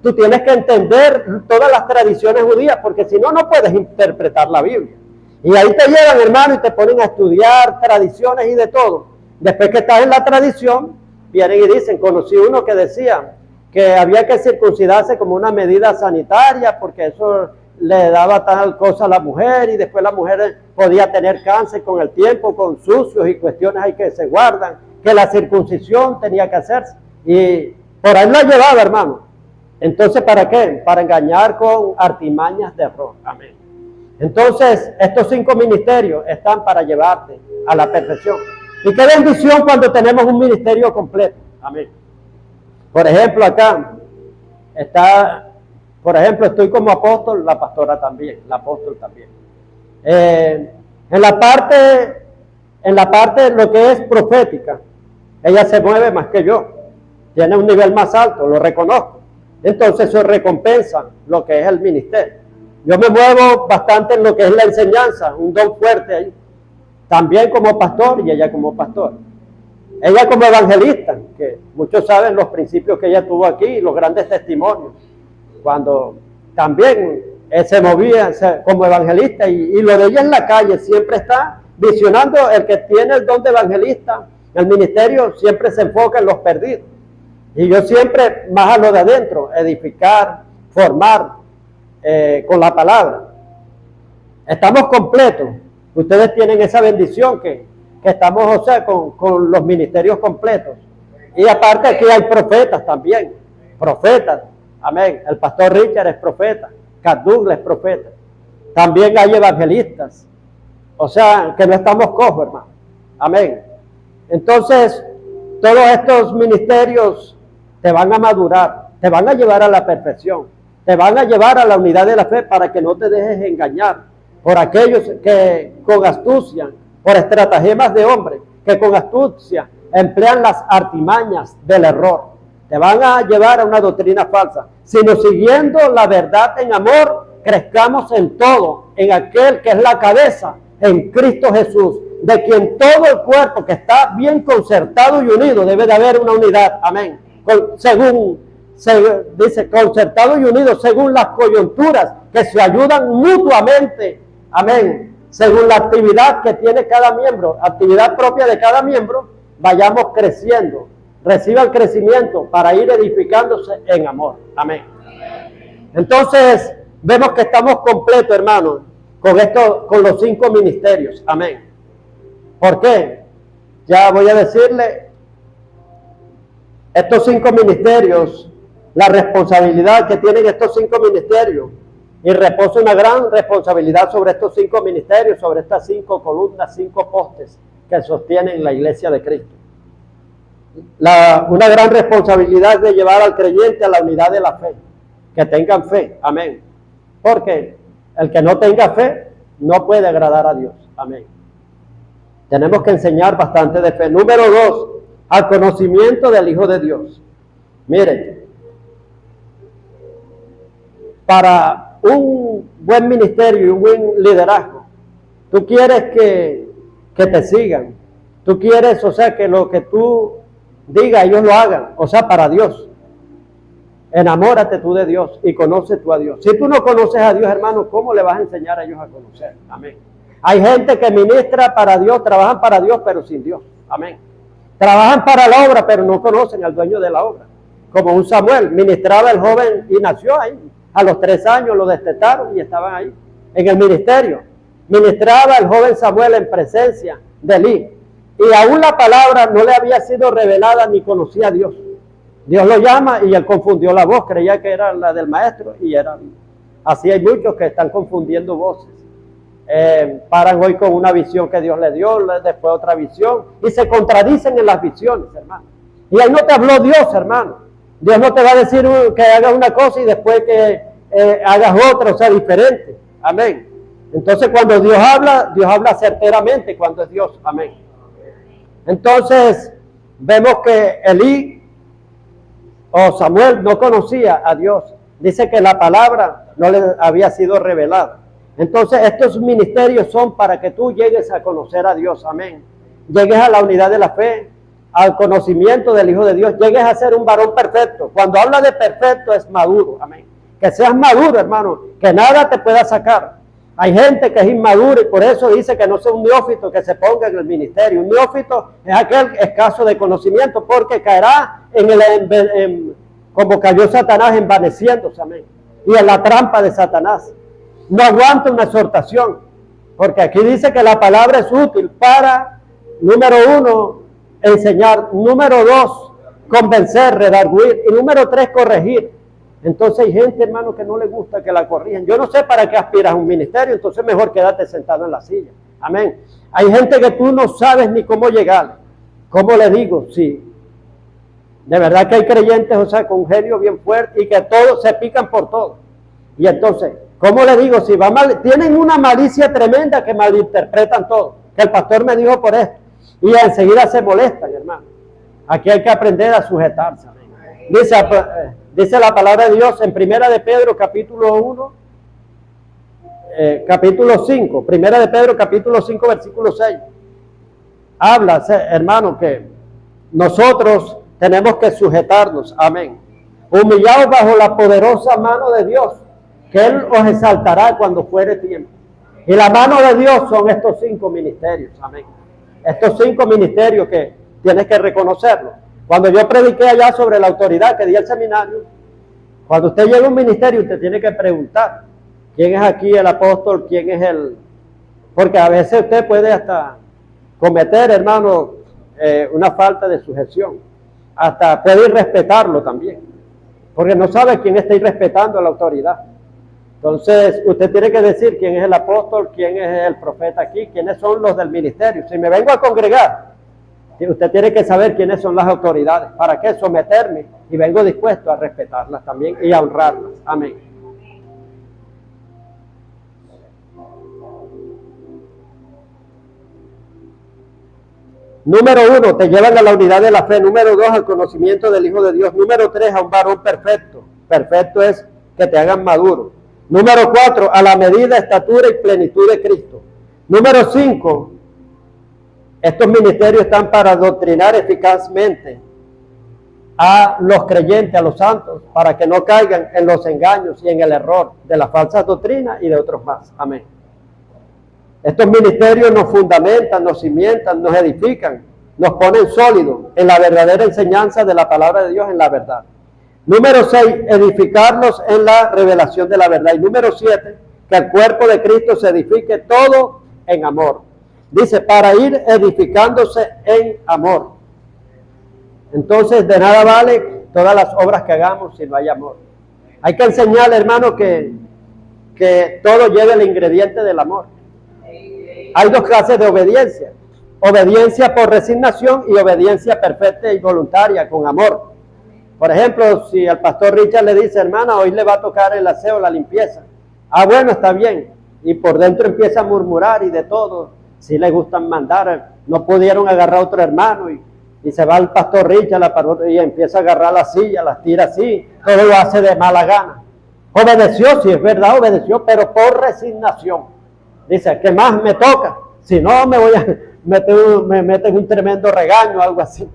Tú tienes que entender todas las tradiciones judías, porque si no, no puedes interpretar la Biblia. Y ahí te llevan, hermano, y te ponen a estudiar tradiciones y de todo. Después que estás en la tradición, vienen y dicen, conocí uno que decía que había que circuncidarse como una medida sanitaria, porque eso le daba tal cosa a la mujer, y después la mujer podía tener cáncer con el tiempo, con sucios y cuestiones ahí que se guardan, que la circuncisión tenía que hacerse. Y por ahí la llevaba, hermano. Entonces, ¿para qué? Para engañar con artimañas de error. Amén. Entonces, estos 5 ministerios están para llevarte a la perfección. Y qué bendición cuando tenemos un ministerio completo. Amén. Por ejemplo, acá está, por ejemplo, estoy como apóstol, la pastora también, el apóstol también. En la parte de lo que es profética, ella se mueve más que yo. Tiene un nivel más alto, lo reconozco. Entonces eso recompensa lo que es el ministerio. Yo me muevo bastante en lo que es la enseñanza, un don fuerte ahí. También como pastor y ella como pastor. Ella como evangelista, que muchos saben los principios que ella tuvo aquí, los grandes testimonios. Cuando también se movía como evangelista, y lo de ella en la calle siempre está visionando. El que tiene el don de evangelista, el ministerio siempre se enfoca en los perdidos. Y yo siempre más a lo de adentro, edificar, formar con la palabra. Estamos completos. Ustedes tienen esa bendición que estamos, o sea, con los ministerios completos. Y aparte aquí hay profetas también. Profetas. Amén. El pastor Richard es profeta. Cat Douglas es profeta. También hay evangelistas. O sea, que no estamos cojos, hermano. Amén. Entonces, todos estos ministerios te van a madurar, te van a llevar a la perfección, te van a llevar a la unidad de la fe para que no te dejes engañar por aquellos que con astucia, por estratagemas de hombre, que con astucia emplean las artimañas del error. Te van a llevar a una doctrina falsa, sino siguiendo la verdad en amor, crezcamos en todo, en aquel que es la cabeza, en Cristo Jesús, de quien todo el cuerpo que está bien concertado y unido, debe de haber una unidad, amén, dice concertado y unido según las coyunturas que se ayudan mutuamente, amén, según la actividad que tiene cada miembro, actividad propia de cada miembro, vayamos creciendo, reciba el crecimiento para ir edificándose en amor, amén. Entonces vemos que estamos completos, hermanos, con los 5 ministerios, amén. ¿Por qué? Ya voy a decirle, estos 5 ministerios, la responsabilidad que tienen estos 5 ministerios, y reposa una gran responsabilidad sobre estos 5 ministerios, sobre estas 5 columnas, 5 postes que sostienen la iglesia de Cristo. Una gran responsabilidad de llevar al creyente a la unidad de la fe, que tengan fe, amén. Porque el que no tenga fe no puede agradar a Dios, amén. Tenemos que enseñar bastante de fe. Número 2, al conocimiento del Hijo de Dios. Miren, para un buen ministerio y un buen liderazgo, tú quieres que te sigan, tú quieres, o sea, que lo que tú digas, ellos lo hagan, o sea, para Dios. Enamórate tú de Dios y conoce tú a Dios. Si tú no conoces a Dios, hermano, ¿cómo le vas a enseñar a ellos a conocer? Amén. Hay gente que ministra para Dios, trabajan para Dios, pero sin Dios. Amén. Trabajan para la obra, pero no conocen al dueño de la obra. Como un Samuel, ministraba el joven y nació ahí. A los 3 años lo destetaron y estaban ahí, en el ministerio. Ministraba el joven Samuel en presencia de Elí. Y aún la palabra no le había sido revelada ni conocía a Dios. Dios lo llama y él confundió la voz, creía que era la del maestro y era. Así hay muchos que están confundiendo voces. Paran hoy con una visión que Dios le dio, después otra visión, y se contradicen en las visiones, hermano. Y ahí no te habló Dios, hermano. Dios no te va a decir que hagas una cosa y después que hagas otra, o sea, diferente. Amén. Entonces cuando Dios habla certeramente cuando es Dios. Amén. Entonces vemos que Elí o Samuel no conocía a Dios. Dice que la palabra no le había sido revelada. Entonces estos ministerios son para que tú llegues a conocer a Dios, amén. Llegues a la unidad de la fe, al conocimiento del Hijo de Dios, llegues a ser un varón perfecto. Cuando habla de perfecto es maduro, amén. Que seas maduro, hermano, que nada te pueda sacar. Hay gente que es inmadura y por eso dice que no sea un neófito que se ponga en el ministerio. Un neófito es aquel escaso de conocimiento porque caerá como cayó Satanás envaneciéndose, amén. Y en la trampa de Satanás. No aguanta una exhortación, porque aquí dice que la palabra es útil para, número 1, enseñar, número 2, convencer, redarguir, y número 3, corregir. Entonces hay gente, hermano, que no le gusta que la corrijan. Yo no sé para qué aspiras a un ministerio, entonces mejor quédate sentado en la silla. Amén. Hay gente que tú no sabes ni cómo llegar. ¿Cómo le digo? Sí. De verdad que hay creyentes, o sea, con un genio bien fuerte y que todos se pican por todo. Y entonces, ¿cómo le digo? Si va mal, tienen una malicia tremenda que malinterpretan todo. Que el pastor me dijo por esto. Y enseguida se molestan, hermano. Aquí hay que aprender a sujetarse. Dice la palabra de Dios en Primera de Pedro, capítulo 1, capítulo 5. Primera de Pedro, capítulo 5, versículo 6. Habla, hermano, que nosotros tenemos que sujetarnos. Amén. Humillados bajo la poderosa mano de Dios, que Él os exaltará cuando fuere tiempo. Y la mano de Dios son estos 5 ministerios. Amén. Estos 5 ministerios que tienes que reconocerlos. Cuando yo prediqué allá sobre la autoridad que di el seminario, cuando usted llega a un ministerio, usted tiene que preguntar, ¿quién es aquí el apóstol? ¿Quién es el...? Porque a veces usted puede hasta cometer, hermano, una falta de sujeción. Hasta puede irrespetarlo también, porque no sabe quién está irrespetando a la autoridad. Entonces, usted tiene que decir quién es el apóstol, quién es el profeta aquí, quiénes son los del ministerio. Si me vengo a congregar, usted tiene que saber quiénes son las autoridades. ¿Para qué? Someterme, y vengo dispuesto a respetarlas también y a honrarlas. Amén. Número 1, te llevan a la unidad de la fe. Número 2, al conocimiento del Hijo de Dios. Número 3, a un varón perfecto. Perfecto es que te hagan maduro. Número 4, a la medida, estatura y plenitud de Cristo. Número 5, estos ministerios están para adoctrinar eficazmente a los creyentes, a los santos, para que no caigan en los engaños y en el error de las falsas doctrinas y de otros más. Amén. Estos ministerios nos fundamentan, nos cimientan, nos edifican, nos ponen sólidos en la verdadera enseñanza de la palabra de Dios, en la verdad. Número 6, edificarnos en la revelación de la verdad. Y número 7, que el cuerpo de Cristo se edifique todo en amor. Dice, para ir edificándose en amor. Entonces, de nada vale todas las obras que hagamos si no hay amor. Hay que enseñarle, hermano, que todo lleve el ingrediente del amor. Hay dos clases de obediencia. Obediencia por resignación y obediencia perfecta y voluntaria con amor. Por ejemplo, si al pastor Richard le dice, hermana, hoy le va a tocar el aseo, la limpieza. Ah, bueno, está bien. Y por dentro empieza a murmurar y de todo. Si le gustan mandar, no pudieron agarrar a otro hermano y se va el pastor Richard y empieza a agarrar la silla, las tira así. Todo lo hace de mala gana. Obedeció, sí es verdad, obedeció, pero por resignación. Dice, ¿qué más me toca? Si no, me voy a me meten un tremendo regaño, algo así.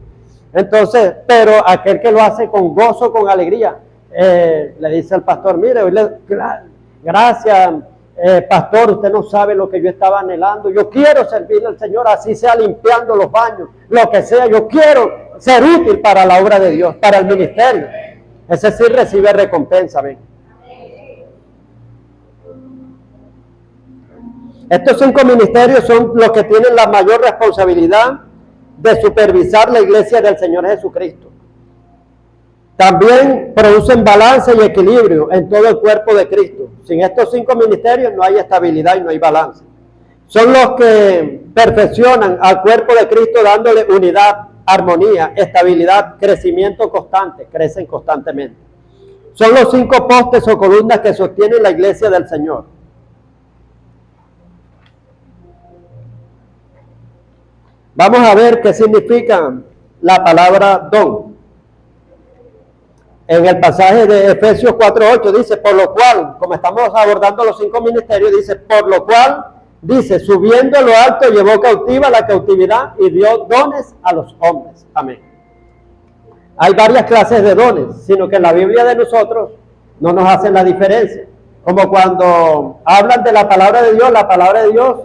Entonces, pero aquel que lo hace con gozo, con alegría, le dice al pastor, mire, gracias, pastor, usted no sabe lo que yo estaba anhelando. Yo quiero servirle al Señor, así sea limpiando los baños, lo que sea. Yo quiero ser útil para la obra de Dios, para el ministerio. Ese sí recibe recompensa, ven. Estos 5 ministerios son los que tienen la mayor responsabilidad de supervisar la iglesia del Señor Jesucristo. También producen balance y equilibrio en todo el cuerpo de Cristo. Sin estos 5 ministerios no hay estabilidad y no hay balance. Son los que perfeccionan al cuerpo de Cristo dándole unidad, armonía, estabilidad, crecimiento constante, crecen constantemente. Son los 5 postes o columnas que sostienen la iglesia del Señor. Vamos a ver qué significa la palabra don. En el pasaje de Efesios 4:8 dice, por lo cual, como estamos abordando los 5 ministerios, dice, por lo cual, dice, subiendo a lo alto, llevó cautiva la cautividad y dio dones a los hombres. Amén. Hay varias clases de dones, sino que en la Biblia de nosotros no nos hacen la diferencia. Como cuando hablan de la palabra de Dios, la palabra de Dios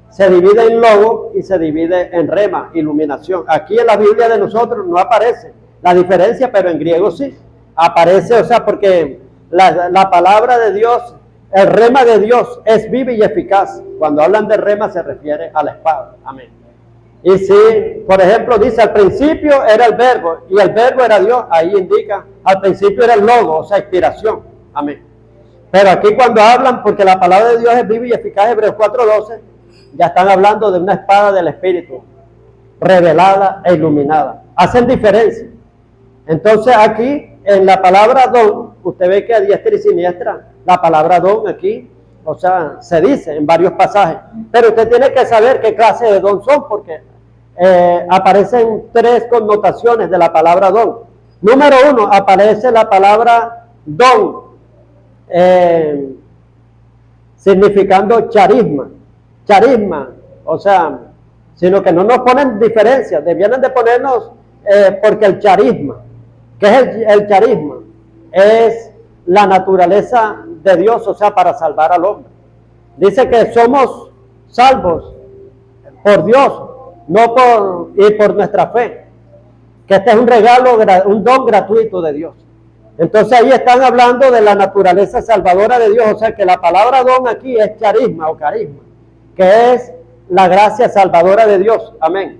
se divide en logo y se divide en rema, iluminación. Aquí en la Biblia de nosotros no aparece la diferencia, pero en griego sí. Aparece, o sea, porque la palabra de Dios, el rema de Dios es viva y eficaz. Cuando hablan de rema se refiere a la espada. Amén. Y si, por ejemplo, dice al principio era el verbo y el verbo era Dios, ahí indica, al principio era el logo, o sea, inspiración. Amén. Pero aquí cuando hablan, porque la palabra de Dios es viva y eficaz, Hebreos 4:12, ya están hablando de una espada del Espíritu, revelada e iluminada. Hacen diferencia. Entonces aquí, en la palabra don, usted ve que a diestra y siniestra, la palabra don aquí, o sea, se dice en varios pasajes. Pero usted tiene que saber qué clase de don son, porque aparecen 3 connotaciones de la palabra don. Número 1, aparece la palabra don, significando charisma. Charisma, o sea, sino que no nos ponen diferencias, debieran de ponernos, porque el charisma, ¿qué es el charisma? Es la naturaleza de Dios, o sea, para salvar al hombre. Dice que somos salvos por Dios, no por nuestra fe. que este es un regalo, un don gratuito de Dios. Entonces ahí están hablando de la naturaleza salvadora de Dios, o sea que la palabra don aquí es charisma o carisma, que es la gracia salvadora de Dios. Amén.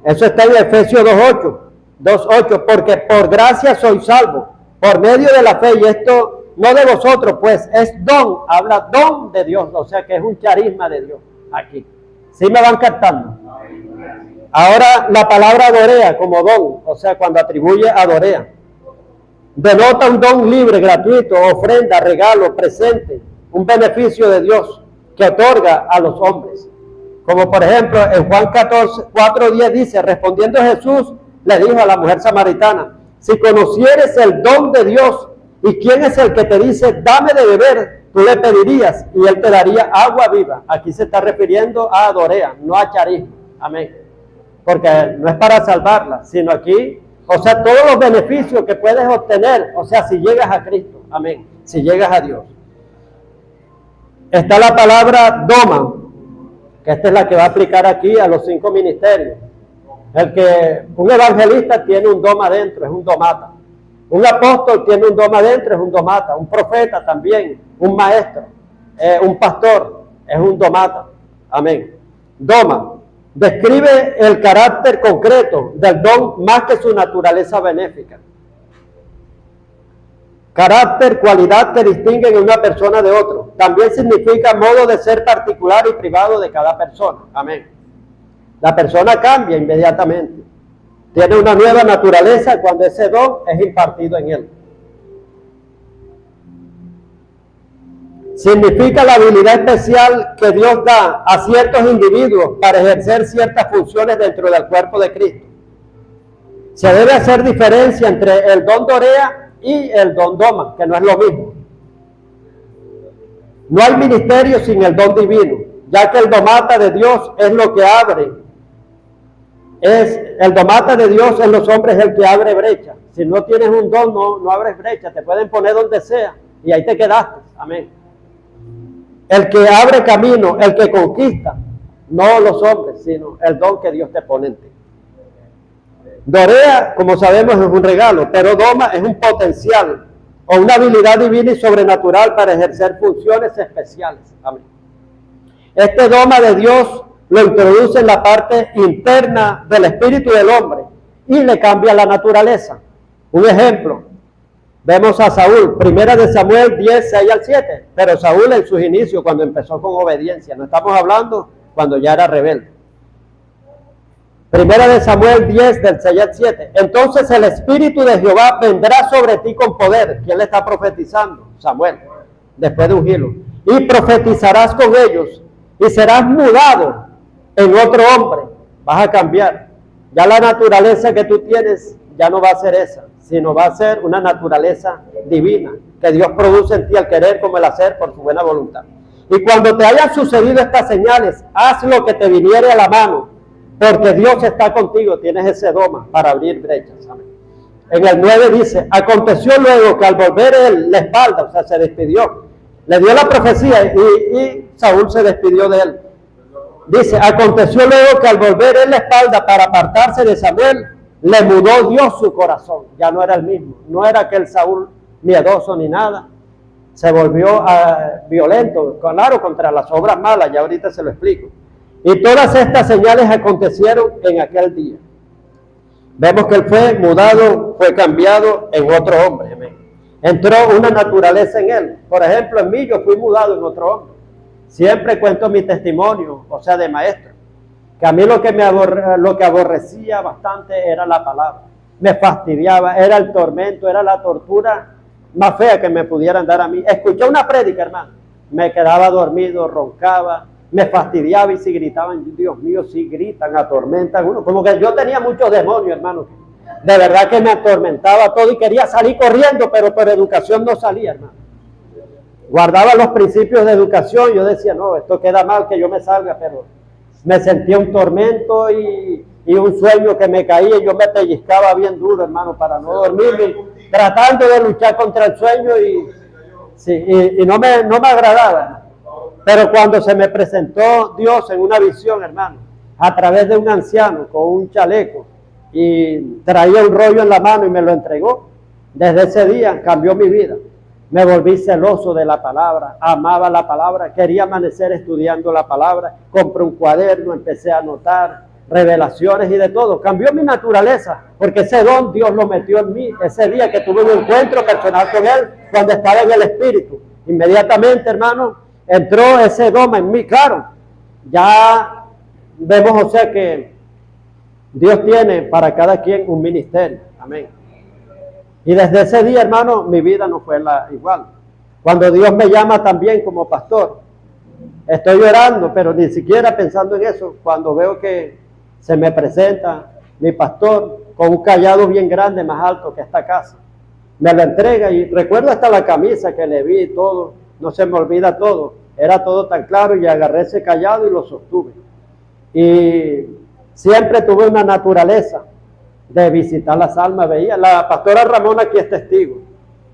Eso está en Efesios 2:8, porque por gracia soy salvo, por medio de la fe, y esto no de vosotros, pues es don, habla don de Dios, o sea que es un charisma de Dios aquí. ¿Sí me van captando? Ahora la palabra adorea como don, o sea cuando atribuye adorea, denota un don libre, gratuito, ofrenda, regalo, presente, un beneficio de Dios que otorga a los hombres. Como por ejemplo en Juan 4:10 dice, respondiendo Jesús le dijo a la mujer samaritana, si conocieres el don de Dios y quién es el que te dice dame de beber, tú le pedirías y él te daría agua viva. Aquí se está refiriendo a adorea, no a charisma. Amén. Porque no es para salvarla, sino aquí, o sea, todos los beneficios que puedes obtener, o sea, si llegas a Cristo. Amén. Si llegas a Dios. Está la palabra doma, que esta es la que va a aplicar aquí a los 5 ministerios. Un evangelista tiene un doma adentro, es un domata. Un apóstol tiene un doma adentro, es un domata. Un profeta también, un maestro, un pastor, es un domata. Amén. Doma describe el carácter concreto del don más que su naturaleza benéfica. Carácter, cualidad que distinguen una persona de otro. También significa modo de ser particular y privado de cada persona. Amén. La persona cambia inmediatamente. Tiene una nueva naturaleza cuando ese don es impartido en él. Significa la habilidad especial que Dios da a ciertos individuos para ejercer ciertas funciones dentro del cuerpo de Cristo. Se debe hacer diferencia entre el don dorea y el don doma, que no es lo mismo. No hay ministerio sin el don divino, ya que el domata de Dios es lo que abre. El domata de Dios en los hombres es el que abre brecha. Si no tienes un don, no abres brecha. Te pueden poner donde sea y ahí te quedaste. Amén. El que abre camino, el que conquista, no los hombres, sino el don que Dios te pone en ti. Dorea, como sabemos, es un regalo, pero doma es un potencial o una habilidad divina y sobrenatural para ejercer funciones especiales. Amén. Este doma de Dios lo introduce en la parte interna del espíritu del hombre y le cambia la naturaleza. Un ejemplo, vemos a Saúl, 1 Samuel 10:6-7, pero Saúl en sus inicios, cuando empezó con obediencia, no estamos hablando cuando ya era rebelde. 1 Samuel 10:6-7, entonces el Espíritu de Jehová vendrá sobre ti con poder. ¿Quién le está profetizando? Samuel, después de ungirlo. Y profetizarás con ellos y serás mudado en otro hombre. Vas a cambiar. Ya la naturaleza que tú tienes ya no va a ser esa, sino va a ser una naturaleza divina, que Dios produce en ti al querer como el hacer por su buena voluntad. Y cuando te hayan sucedido estas señales, haz lo que te viniere a la mano, porque Dios está contigo, tienes ese doma para abrir brechas. Amén. En el 9 dice, aconteció luego que al volver él la espalda, o sea, se despidió, le dio la profecía y Saúl se despidió de él. Dice, aconteció luego que al volver él la espalda para apartarse de Samuel, le mudó Dios su corazón, ya no era el mismo, no era aquel Saúl miedoso ni nada, se volvió violento, claro, contra las obras malas, ya ahorita se lo explico. Y todas estas señales acontecieron en aquel día. Vemos que él fue mudado, fue cambiado en otro hombre. Amén. Entró una naturaleza en él. Por ejemplo, en mí yo fui mudado en otro hombre. Siempre cuento mi testimonio, o sea, de maestro. Que a mí lo que aborrecía bastante era la palabra. Me fastidiaba, era el tormento, era la tortura más fea que me pudieran dar a mí. Escuché una prédica, hermano. Me quedaba dormido, roncaba, me fastidiaba y si gritaban, Dios mío, si gritan, atormentan uno. Como que yo tenía muchos demonios, hermano. De verdad que me atormentaba todo y quería salir corriendo, pero por educación no salía, hermano. Guardaba los principios de educación, yo decía, no, esto queda mal que yo me salga, pero me sentía un tormento y un sueño que me caía y yo me pellizcaba bien duro, hermano, para no dormirme, tratando de luchar contra el sueño y no me agradaba. Pero cuando se me presentó Dios en una visión, hermano, a través de un anciano con un chaleco, y traía un rollo en la mano y me lo entregó. Desde ese día cambió mi vida. Me volví celoso de la palabra, amaba la palabra, quería amanecer estudiando la palabra, compré un cuaderno, empecé a anotar revelaciones y de todo. Cambió mi naturaleza, porque ese don Dios lo metió en mí. Ese día que tuve un encuentro personal con Él, cuando estaba en el Espíritu, inmediatamente, hermano, entró ese don en mí. Claro, ya vemos, o sea, que Dios tiene para cada quien un ministerio. Amén. Y desde ese día, hermano, mi vida no fue la igual. Cuando Dios me llama también como pastor, estoy llorando, pero ni siquiera pensando en eso. Cuando veo que se me presenta mi pastor con un callado bien grande, más alto que esta casa, me lo entrega y recuerdo hasta la camisa que le vi y todo, no se me olvida todo. Era todo tan claro y agarré ese callado y lo sostuve. Y siempre tuve una naturaleza de visitar las almas. Veía, la pastora Ramona aquí es testigo.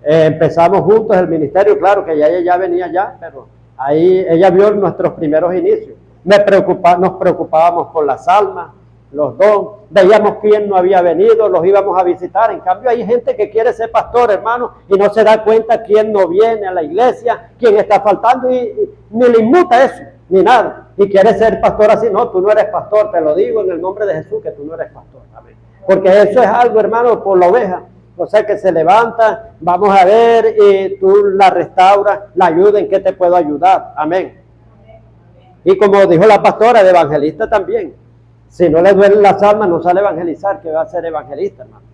Empezamos juntos el ministerio, claro que ya ella venía ya, pero ahí ella vio nuestros primeros inicios. Nos preocupábamos por las almas, los dos, veíamos quién no había venido, los íbamos a visitar. En cambio hay gente que quiere ser pastor, hermano, y no se da cuenta quién no viene a la iglesia, quién está faltando, y ni le inmuta eso, ni nada. Y quiere ser pastor así. No, tú no eres pastor, te lo digo en el nombre de Jesús, que tú no eres pastor. Amén. Porque eso es algo, hermano, por la oveja. O sea, que se levanta, vamos a ver, y tú la restauras, la ayudas, ¿en qué te puedo ayudar? Amén. Y como dijo la pastora, de evangelista también. Si no le duelen las almas, no sale a evangelizar, que va a ser evangelista, hermano.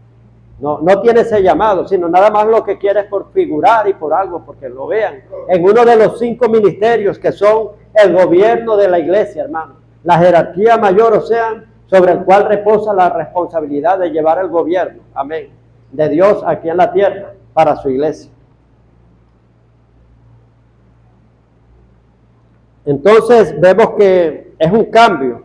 No tiene ese llamado, sino nada más lo que quiere es por figurar y por algo, porque lo vean. En uno de los 5 ministerios que son el gobierno de la iglesia, hermano. La jerarquía mayor, o sea, sobre el cual reposa la responsabilidad de llevar el gobierno, amén, de Dios aquí en la tierra para su iglesia. Entonces vemos que es un cambio.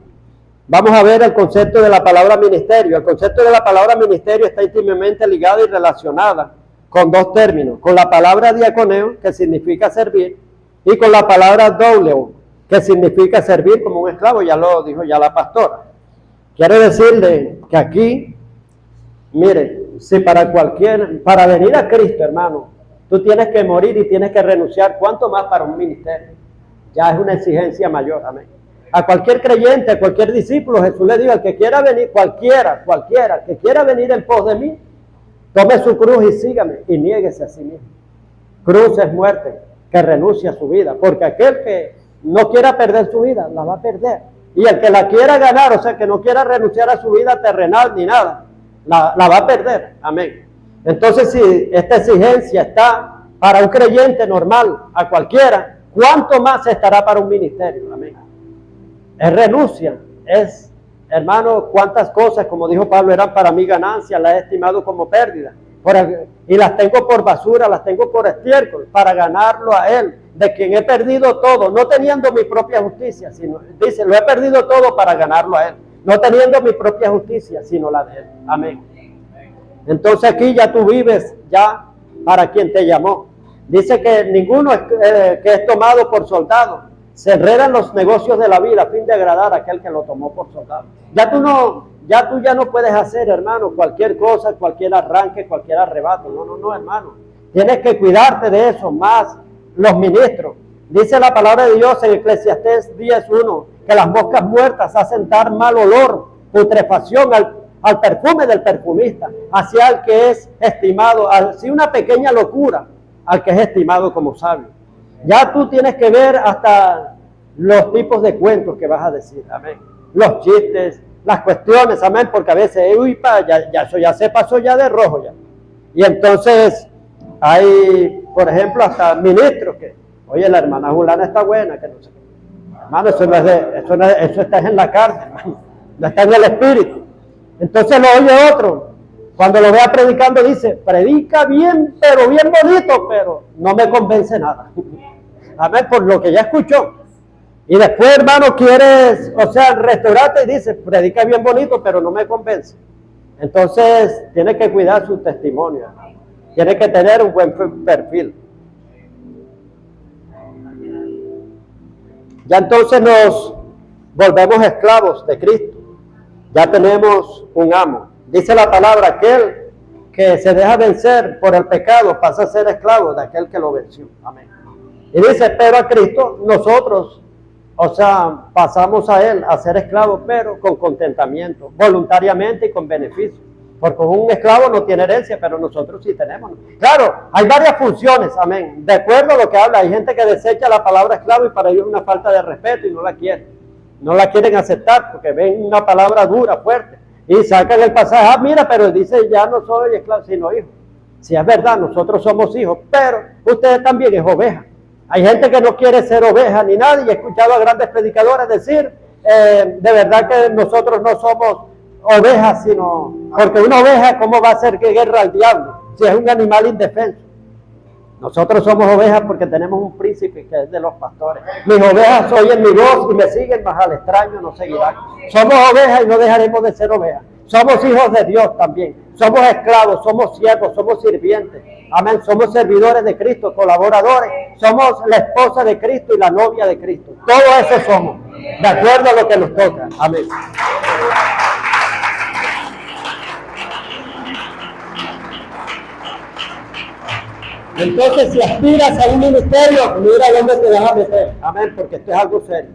Vamos a ver el concepto de la palabra ministerio. El concepto de la palabra ministerio está íntimamente ligado y relacionada con 2 términos, con la palabra diaconeo, que significa servir, y con la palabra douleo, que significa servir como un esclavo. Ya lo dijo ya la pastora. Quiero decirle que aquí, mire, si para venir a Cristo, hermano, tú tienes que morir y tienes que renunciar, ¿cuánto más para un ministerio? Ya es una exigencia mayor, amén. A cualquier creyente, a cualquier discípulo, Jesús le dijo, al que quiera venir, cualquiera, que quiera venir en pos de mí, tome su cruz y sígame, y niéguese a sí mismo. Cruz es muerte, que renuncie a su vida, porque aquel que no quiera perder su vida, la va a perder. Y el que la quiera ganar, o sea, que no quiera renunciar a su vida terrenal ni nada, la va a perder. Amén. Entonces, si esta exigencia está para un creyente normal, a cualquiera, ¿cuánto más estará para un ministerio? Amén. Es renuncia, es, hermano, cuántas cosas, como dijo Pablo, eran para mí ganancia, las he estimado como pérdida. Y las tengo por basura, las tengo por estiércol, para ganarlo a Él, de quien he perdido todo, no teniendo mi propia justicia, sino, dice, lo he perdido todo para ganarlo a Él, no teniendo mi propia justicia, sino la de Él. Amén. Entonces aquí ya tú vives ya para quien te llamó. Dice que ninguno que es tomado por soldado se enreda en los negocios de la vida a fin de agradar a aquel que lo tomó por soldado. Ya tú ya no puedes hacer, hermano, cualquier cosa, cualquier arranque, cualquier arrebato. No, hermano. Tienes que cuidarte de eso, más los ministros. Dice la palabra de Dios en Eclesiastés 10:1, que las moscas muertas hacen dar mal olor, putrefacción al perfume del perfumista, hacia el que es estimado, hacia una pequeña locura, al que es estimado como sabio. Ya tú tienes que ver hasta los tipos de cuentos que vas a decir, amén. Los chistes, las cuestiones, amén, porque a veces, eso ya se pasó ya de rojo ya. Y entonces hay, por ejemplo, hasta ministros que, oye, la hermana Julana está buena, que no sé qué. Hermano, eso está en la carne, hermano. No está en el espíritu. Entonces lo oye otro. Cuando lo vea predicando dice, predica bien, pero bien bonito, pero no me convence nada. Amén, por lo que ya escuchó. Y después, hermano, quieres, o sea, restaurarte y dice, predica bien bonito, pero no me convence. Entonces, tiene que cuidar su testimonio. Tiene que tener un buen perfil. Ya entonces nos volvemos esclavos de Cristo. Ya tenemos un amo. Dice la palabra, aquel que se deja vencer por el pecado pasa a ser esclavo de aquel que lo venció. Amén. Y dice, pero a Cristo nosotros, o sea, pasamos a Él a ser esclavos, pero con contentamiento, voluntariamente y con beneficio. Porque un esclavo no tiene herencia, pero nosotros sí tenemos. Claro, hay varias funciones, amén. De acuerdo a lo que habla, hay gente que desecha la palabra esclavo y para ellos es una falta de respeto y no la quieren. No la quieren aceptar porque ven una palabra dura, fuerte. Y sacan el pasaje, mira, pero dice, ya no soy esclavo, sino hijo. Si es verdad, nosotros somos hijos, pero ustedes también es oveja. Hay gente que no quiere ser oveja ni nada, y he escuchado a grandes predicadores decir, de verdad que nosotros no somos ovejas, sino, porque una oveja, ¿cómo va a hacer que guerra al diablo? Si es un animal indefenso. Nosotros somos ovejas porque tenemos un príncipe que es de los pastores. Mis ovejas oyen mi voz y me siguen, mas al extraño no seguirán. Somos ovejas y no dejaremos de ser ovejas. Somos hijos de Dios también. Somos esclavos, somos siervos, somos sirvientes. Amén. Somos servidores de Cristo, colaboradores. Somos la esposa de Cristo y la novia de Cristo. Todo eso somos, de acuerdo a lo que nos toca. Amén. Entonces, si aspiras a un ministerio, mira dónde te vas a meter. Amén, porque esto es algo serio.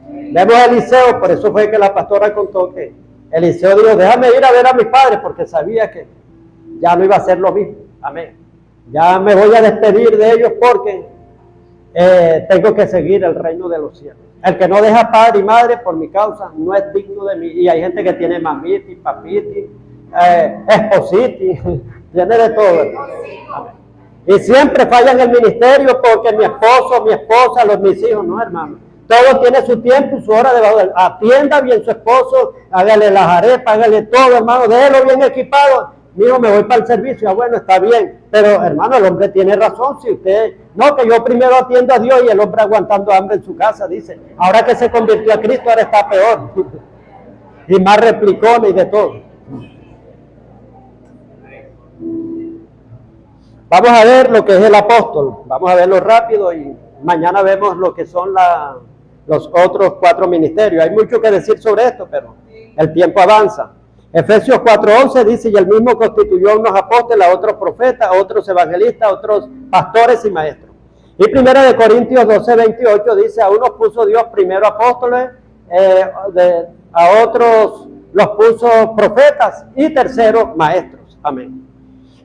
Vemos a Eliseo, por eso fue que la pastora contó que Eliseo dijo, déjame ir a ver a mis padres, porque sabía que ya no iba a ser lo mismo. Amén. Ya me voy a despedir de ellos porque tengo que seguir el reino de los cielos. El que no deja padre y madre por mi causa no es digno de mí. Y hay gente que tiene mamiti, papiti, espositi, tiene de todo. Amén. Y siempre falla en el ministerio porque mi esposo, mi esposa, mis hijos, no, hermano. Todo tiene su tiempo y su hora de atienda bien su esposo, hágale las arepas, hágale todo, hermano, déjelo bien equipado. Mijo, me voy para el servicio, bueno, está bien. Pero, hermano, el hombre tiene razón. Si usted, no, que yo primero atiendo a Dios y el hombre aguantando hambre en su casa, dice. Ahora que se convirtió a Cristo, ahora está peor. Y más replicones y de todo. Vamos a ver lo que es el apóstol. Vamos a verlo rápido y mañana vemos lo que son los otros 4 ministerios. Hay mucho que decir sobre esto, pero el tiempo avanza. Efesios 4:11 dice, y él mismo constituyó a unos apóstoles, a otros profetas, a otros evangelistas, a otros pastores y maestros. Y 1 Corintios 12:28 dice, a unos puso Dios primero apóstoles, a otros los puso profetas y terceros maestros. Amén.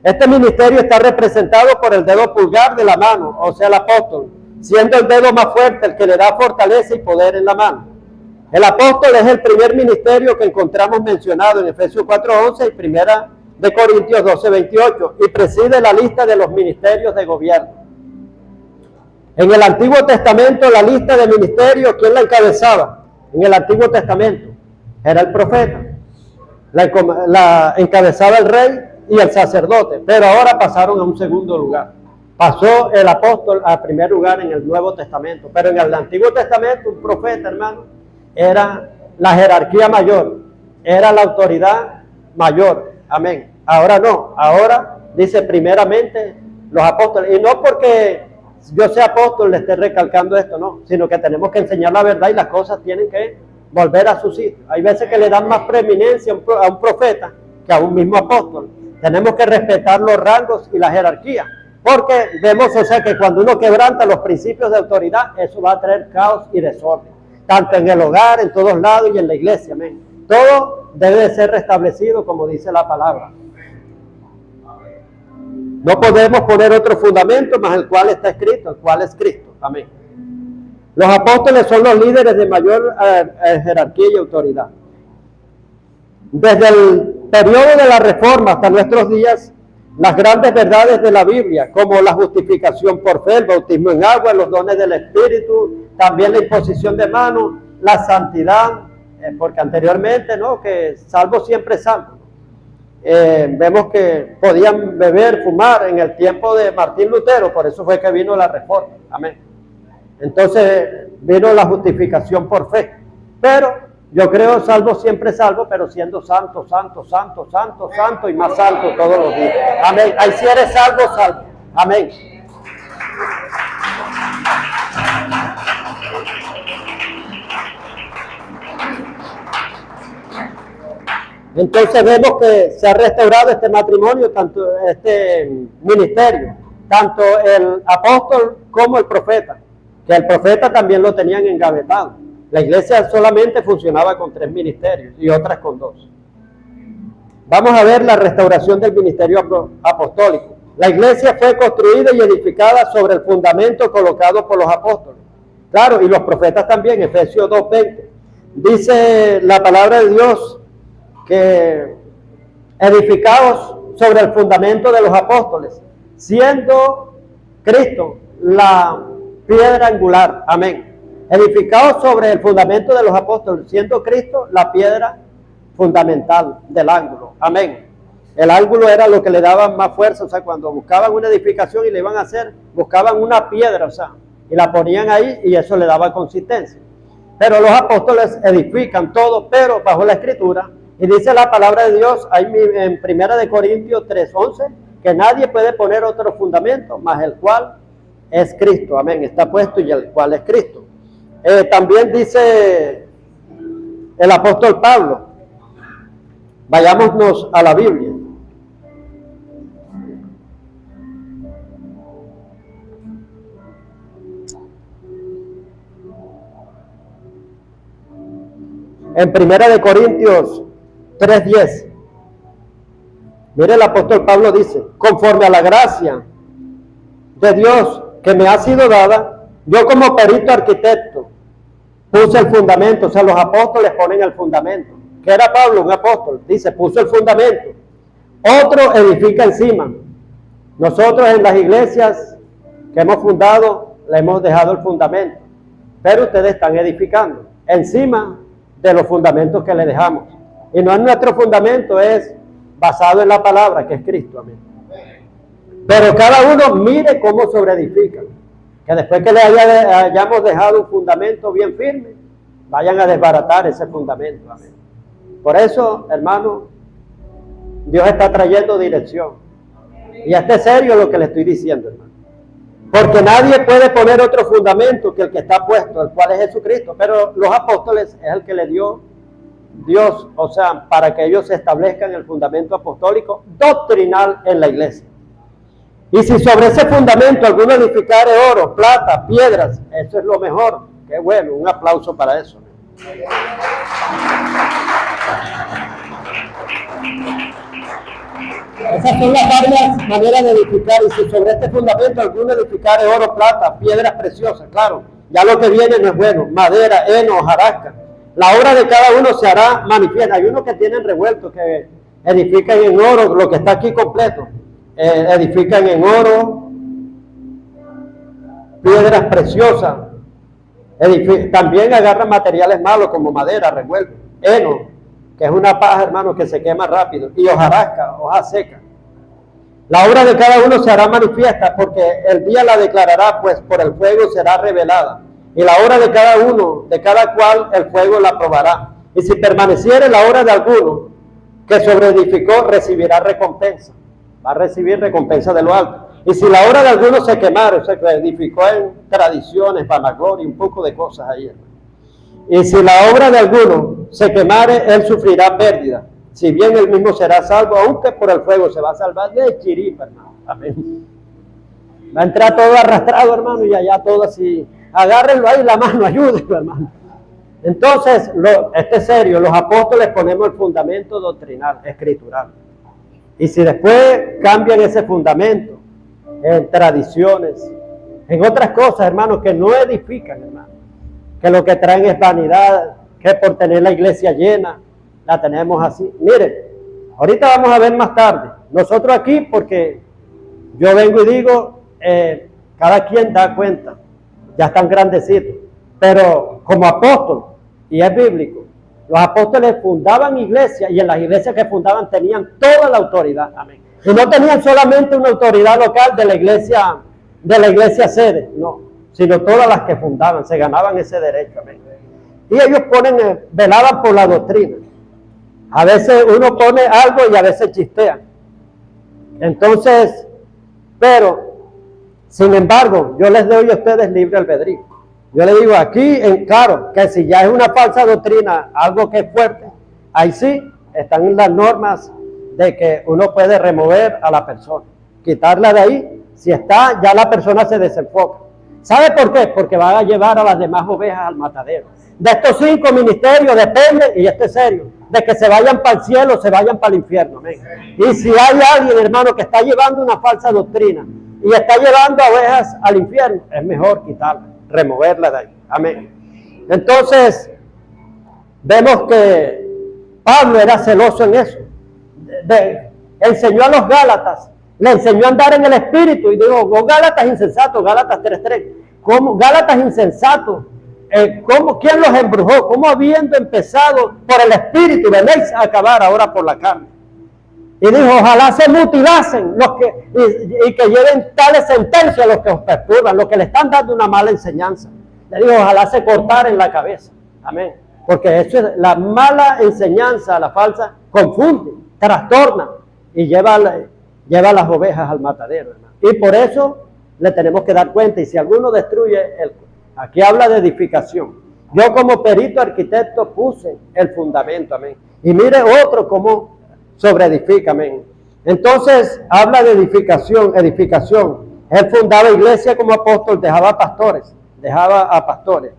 Este ministerio está representado por el dedo pulgar de la mano, o sea, el apóstol, siendo el dedo más fuerte el que le da fortaleza y poder en la mano. El apóstol es el primer ministerio que encontramos mencionado en Efesios 4:11 y 1 Corintios 12:28 y preside la lista de los ministerios de gobierno. En el Antiguo Testamento la lista de ministerios, ¿quién la encabezaba? En el Antiguo Testamento era el profeta, la encabezaba el rey y el sacerdote, pero ahora pasaron a un segundo lugar. Pasó el apóstol al primer lugar en el Nuevo Testamento, pero en el Antiguo Testamento un profeta, hermano, era la jerarquía mayor, era la autoridad mayor. Amén. Ahora no, ahora dice primeramente los apóstoles, y no porque yo sea apóstol le esté recalcando esto, no, sino que tenemos que enseñar la verdad y las cosas tienen que volver a su sitio. Hay veces que le dan más preeminencia a un profeta que a un mismo apóstol. Tenemos que respetar los rangos y la jerarquía, porque vemos, o sea, que cuando uno quebranta los principios de autoridad, eso va a traer caos y desorden, tanto en el hogar, en todos lados y en la iglesia, amén. Todo debe de ser restablecido como dice la palabra. No podemos poner otro fundamento más el cual está escrito, el cual es Cristo, amén. Los apóstoles son los líderes de mayor jerarquía y autoridad. Desde el periodo de la Reforma hasta nuestros días, las grandes verdades de la Biblia, como la justificación por fe, el bautismo en agua, los dones del Espíritu, también la imposición de manos, la santidad, porque anteriormente, ¿no?, que salvo siempre salvo. Vemos que podían beber, fumar en el tiempo de Martín Lutero, por eso fue que vino la Reforma. Amén. Entonces vino la justificación por fe, pero yo creo salvo siempre salvo, pero siendo santo, santo, santo, santo, santo y más santo todos los días. Amén. Ahí si eres salvo, salvo. Amén. Entonces vemos que se ha restaurado este matrimonio, tanto este ministerio, tanto el apóstol como el profeta, que el profeta también lo tenían engavetado. La iglesia solamente funcionaba con 3 ministerios y otras con 2. Vamos a ver la restauración del ministerio apostólico. La iglesia fue construida y edificada sobre el fundamento colocado por los apóstoles. Claro, y los profetas también, Efesios 2:20. Dice la palabra de Dios que edificados sobre el fundamento de los apóstoles, siendo Cristo la piedra angular. Amén. Edificados sobre el fundamento de los apóstoles, siendo Cristo la piedra fundamental del ángulo. Amén. El ángulo era lo que le daba más fuerza, o sea, cuando buscaban una edificación y le iban a hacer, buscaban una piedra, o sea, y la ponían ahí y eso le daba consistencia. Pero los apóstoles edifican todo, pero bajo la escritura, y dice la palabra de Dios ahí en 1 Corintios 3:11, que nadie puede poner otro fundamento, más el cual es Cristo. Amén, está puesto y el cual es Cristo. También dice el apóstol Pablo, vayámonos a la Biblia. En 1 Corintios 3:10, mire, el apóstol Pablo dice, conforme a la gracia de Dios que me ha sido dada, yo como perito arquitecto puse el fundamento, o sea, los apóstoles ponen el fundamento. ¿Qué era Pablo? Un apóstol. Dice, puso el fundamento. Otro edifica encima. Nosotros en las iglesias que hemos fundado, le hemos dejado el fundamento. Pero ustedes están edificando encima de los fundamentos que le dejamos. Y no es nuestro fundamento, es basado en la palabra, que es Cristo. Amén. Pero cada uno mire cómo sobreedifica. Que después que le hayamos dejado un fundamento bien firme, vayan a desbaratar ese fundamento. Amén. Por eso, hermano, Dios está trayendo dirección. Y este es serio lo que le estoy diciendo, hermano. Porque nadie puede poner otro fundamento que el que está puesto, el cual es Jesucristo. Pero los apóstoles es el que le dio Dios, o sea, para que ellos establezcan el fundamento apostólico doctrinal en la iglesia. Y si sobre ese fundamento alguno edificare oro, plata, piedras, eso es lo mejor. Qué bueno, un aplauso para eso. Esas son las varias maneras de edificar. Y si sobre este fundamento alguno edificare oro, plata, piedras preciosas, claro, ya lo que viene no es bueno, madera, heno, hojarasca. La obra de cada uno se hará manifiesta. Hay unos que tienen revuelto, que edifican en oro, lo que está aquí completo. Edifican en oro, piedras preciosas. También agarran materiales malos como madera, revuelto, heno, que es una paja, hermano, que se quema rápido, y hojarasca, hoja seca. La obra de cada uno se hará manifiesta, porque el día la declarará, pues por el fuego será revelada. Y la obra de cada uno, de cada cual, el fuego la probará. Y si permaneciere la obra de alguno que sobreedificó, recibirá recompensa. Va a recibir recompensa de lo alto. Y si la obra de alguno se quemara, o sea, que edificó en tradiciones, vanagloria, un poco de cosas ahí, hermano. Y si la obra de alguno se quemare, él sufrirá pérdida. Si bien él mismo será salvo, aunque por el fuego se va a salvar de chiripa, hermano. Amén. Va a entrar todo arrastrado, hermano, y allá todo así. Agárrenlo ahí la mano, ayúdenlo, hermano. Entonces, este es serio, los apóstoles ponemos el fundamento doctrinal, escritural. Y si después cambian ese fundamento en tradiciones, en otras cosas, hermano, que no edifican, hermano, que lo que traen es vanidad, que por tener la iglesia llena, la tenemos así. Miren, ahorita vamos a ver más tarde. Nosotros aquí, porque yo vengo y digo, cada quien da cuenta, ya están grandecitos, pero como apóstol, y es bíblico, los apóstoles fundaban iglesias, y en las iglesias que fundaban tenían toda la autoridad. Amén. Y no tenían solamente una autoridad local de la iglesia sede, no, sino todas las que fundaban, se ganaban ese derecho. Amén. Y ellos velaban por la doctrina. A veces uno pone algo y a veces chistea. Entonces, pero, sin embargo, yo les doy a ustedes libre albedrío. Yo le digo aquí, claro, que si ya es una falsa doctrina, algo que es fuerte, ahí sí, están las normas de que uno puede remover a la persona, quitarla de ahí. Si está, ya la persona se desenfoca. ¿Sabe por qué? Porque va a llevar a las demás ovejas al matadero. De estos 5 ministerios depende, y esto es serio, de que se vayan para el cielo o se vayan para el infierno. Amén. Y si hay alguien, hermano, que está llevando una falsa doctrina y está llevando a ovejas al infierno, es mejor quitarla, removerla de ahí. Amén. Entonces, vemos que Pablo era celoso en eso. Enseñó a los Gálatas, le enseñó a andar en el Espíritu y dijo, oh Gálatas insensatos, Gálatas 3:3, ¿cómo? Gálatas insensatos, ¿quién los embrujó? ¿Cómo habiendo empezado por el Espíritu venéis a acabar ahora por la carne? Y dijo, ojalá se mutilasen los que, y que lleven tales sentencias los que os perturban, los que le están dando una mala enseñanza. Le dijo, ojalá se cortaren la cabeza. Amén. Porque eso es la mala enseñanza, la falsa, confunde, trastorna y lleva las ovejas al matadero, hermano. Y por eso le tenemos que dar cuenta. Y si alguno destruye, aquí habla de edificación. Yo como perito arquitecto puse el fundamento, amén. Y mire otro cómo sobreedifica, amén. Entonces habla de edificación. Él fundaba iglesia como apóstol, dejaba a pastores.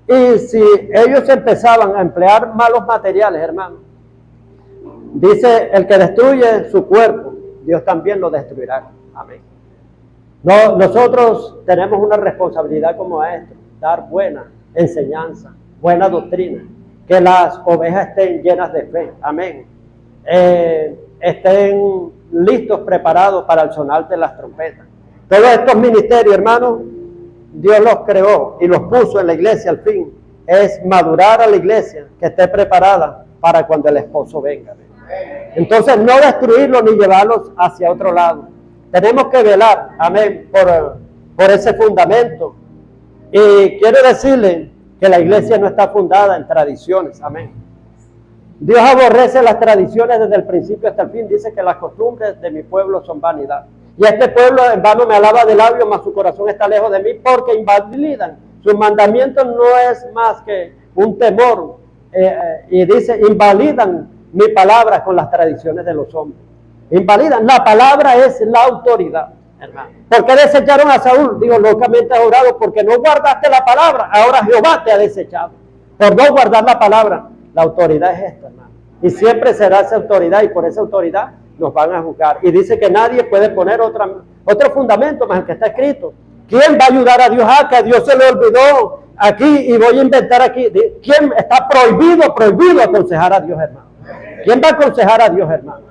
Y si ellos empezaban a emplear malos materiales, hermano, dice, el que destruye su cuerpo, Dios también lo destruirá. Amén. No, nosotros tenemos una responsabilidad como maestros, dar buena enseñanza, buena doctrina, que las ovejas estén llenas de fe. Amén. Estén listos, preparados para el sonar de las trompetas. Todos estos ministerios, hermanos, Dios los creó y los puso en la iglesia al fin. Es madurar a la iglesia, que esté preparada para cuando el esposo venga. Entonces, no destruirlos ni llevarlos hacia otro lado. Tenemos que velar, amén, por ese fundamento. Y quiero decirle que la iglesia no está fundada en tradiciones, amén. Dios aborrece las tradiciones desde el principio hasta el fin. Dice que las costumbres de mi pueblo son vanidad. Y este pueblo en vano me alaba de labios, mas su corazón está lejos de mí, porque invalidan. Sus mandamientos no es más que un temor. Y dice, invalidan mi palabra con las tradiciones de los hombres. Invalidan. La palabra es la autoridad, hermano. ¿Por qué desecharon a Saúl? Digo, locamente has orado porque no guardaste la palabra. Ahora Jehová te ha desechado por no guardar la palabra. La autoridad es esta, hermano. Y siempre será esa autoridad, y por esa autoridad nos van a juzgar. Y dice que nadie puede poner otro fundamento más el que está escrito. ¿Quién va a ayudar a Dios? Que a Dios se le olvidó aquí y voy a inventar aquí. ¿Quién está prohibido aconsejar a Dios, hermano? ¿Quién va a aconsejar a Dios, hermano?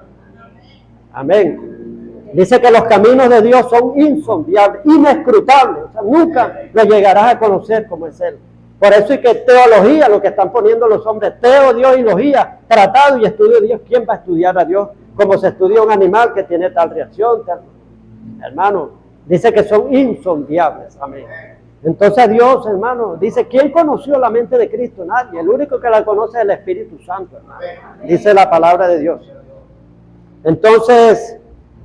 Amén. Dice que los caminos de Dios son insondables, inescrutables. O sea, nunca lo llegarás a conocer como es Él. Por eso es que teología, lo que están poniendo los hombres, teodiología, tratado y estudio de Dios. ¿Quién va a estudiar a Dios como se estudia un animal que tiene tal reacción? Hermano, dice que son insondables. Amén. Entonces Dios, hermano, dice, ¿quién conoció la mente de Cristo? Nadie. El único que la conoce es el Espíritu Santo, hermano. Dice la palabra de Dios. Entonces,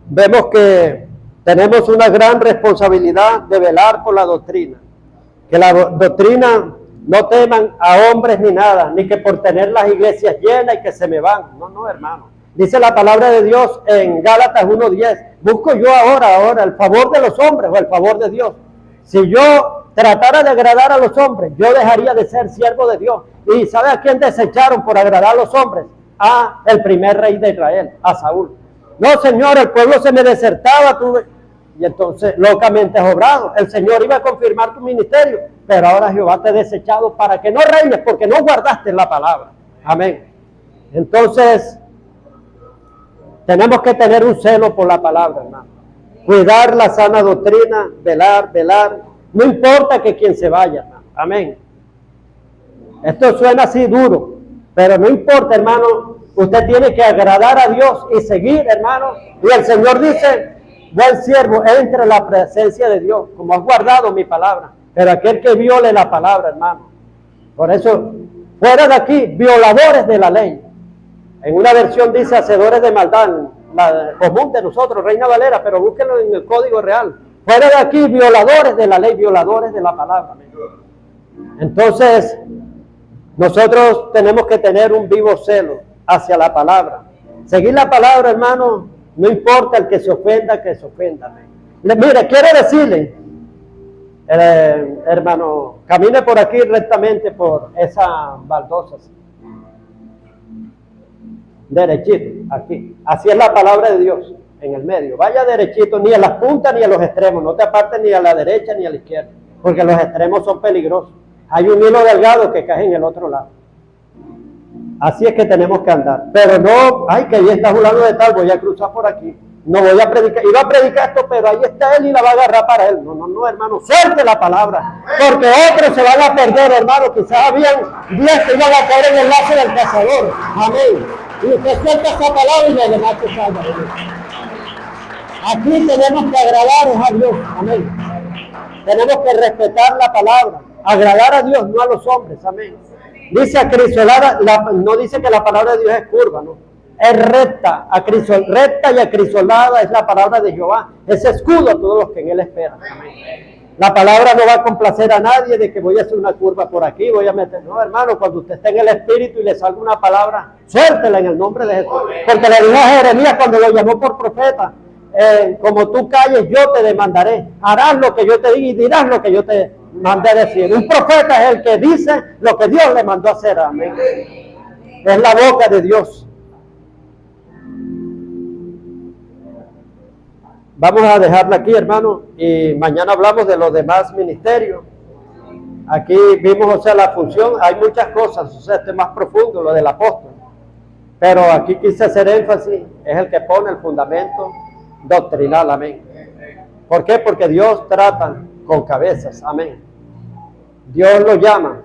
vemos que tenemos una gran responsabilidad de velar por la doctrina. Que la doctrina no teman a hombres ni nada, ni que por tener las iglesias llenas y que se me van. No, hermano. Dice la palabra de Dios en Gálatas 1:10. Busco yo ahora el favor de los hombres o el favor de Dios. Si yo tratara de agradar a los hombres, yo dejaría de ser siervo de Dios. ¿Y sabe a quién desecharon por agradar a los hombres? A el primer rey de Israel, a Saúl. No, Señor, el pueblo se me desertaba. Y entonces, locamente has obrado. El Señor iba a confirmar tu ministerio, pero ahora Jehová te ha desechado para que no reines, porque no guardaste la palabra. Amén. Entonces, tenemos que tener un celo por la palabra, hermano. Cuidar la sana doctrina, velar. No importa que quien se vaya, hermano. Amén. Esto suena así duro, pero no importa, hermano. Usted tiene que agradar a Dios y seguir, hermano. Y el Señor dice, buen siervo, entra en la presencia de Dios, como has guardado mi palabra. Pero aquel que viole la palabra, hermano. Por eso, fuera de aquí, violadores de la ley. En una versión dice hacedores de maldad, la común de nosotros, Reina Valera, pero búsquenlo en el Código Real. Fuera de aquí, violadores de la ley, violadores de la palabra. Entonces, nosotros tenemos que tener un vivo celo hacia la palabra. Seguir la palabra, hermano, no importa el que se ofenda, amén. Mire, quiero decirle, hermano, camine por aquí rectamente por esa baldosa. Derechito, aquí. Así es la palabra de Dios, en el medio. Vaya derechito, ni a las puntas ni a los extremos. No te apartes ni a la derecha ni a la izquierda, porque los extremos son peligrosos. Hay un hilo delgado que cae en el otro lado. Así es que tenemos que andar. Pero no, ay, que ahí está fulano de tal, voy a cruzar por aquí. No voy a predicar, iba a predicar esto, pero ahí está él y la va a agarrar para él. No, hermano, suelte la palabra, porque otros se van a perder, hermano. Quizás habían 10 que iban a caer en el lazo del cazador. Amén. Y usted suelta esa palabra y los demás se salvan. Aquí tenemos que agradaros a Dios. Amén. Tenemos que respetar la palabra, agradar a Dios, no a los hombres. Amén. Dice acrisolada, no dice que la palabra de Dios es curva, no. Es recta, recta y acrisolada es la palabra de Jehová. Es escudo a todos los que en él esperan. Amén. La palabra no va a complacer a nadie de que voy a hacer una curva por aquí, voy a meter. No, hermano, cuando usted esté en el Espíritu y le salga una palabra, suéltela en el nombre de Jesús. Porque le dijo a Jeremías cuando lo llamó por profeta, como tú calles, yo te demandaré. Harás lo que yo te diga y dirás lo que yo te mandé a decir. Un profeta es el que dice lo que Dios le mandó a hacer. Amén. Es la boca de Dios. Vamos a dejarla aquí, hermano, y mañana hablamos de los demás ministerios. Aquí vimos, o sea, la función. Hay muchas cosas, o sea, este es más profundo, lo del apóstol. Pero aquí quise hacer énfasis, es el que pone el fundamento doctrinal, amén. ¿Por qué? Porque Dios trata con cabezas, amén. Dios lo llama.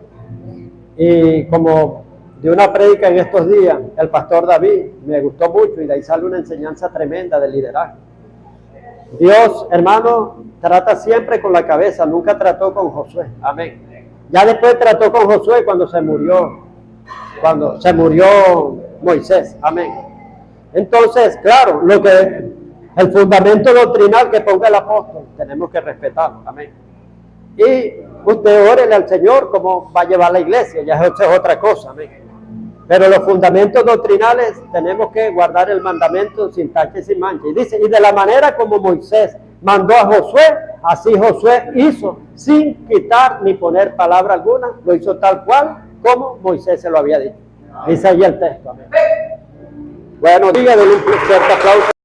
Y como de una prédica en estos días, el pastor David, me gustó mucho y de ahí sale una enseñanza tremenda de liderazgo. Dios, hermano, trata siempre con la cabeza, nunca trató con Josué, amén. Ya después trató con Josué cuando se murió Moisés, amén. Entonces, claro, el fundamento doctrinal que ponga el apóstol, tenemos que respetarlo, amén. Y usted órele al Señor cómo va a llevar la iglesia, ya eso es otra cosa, amén. Pero los fundamentos doctrinales tenemos que guardar el mandamiento sin tache y sin mancha. Y dice, y de la manera como Moisés mandó a Josué, así Josué hizo, sin quitar ni poner palabra alguna, lo hizo tal cual como Moisés se lo había dicho. Dice ahí el texto, amén. Bueno, dígale un fuerte aplauso.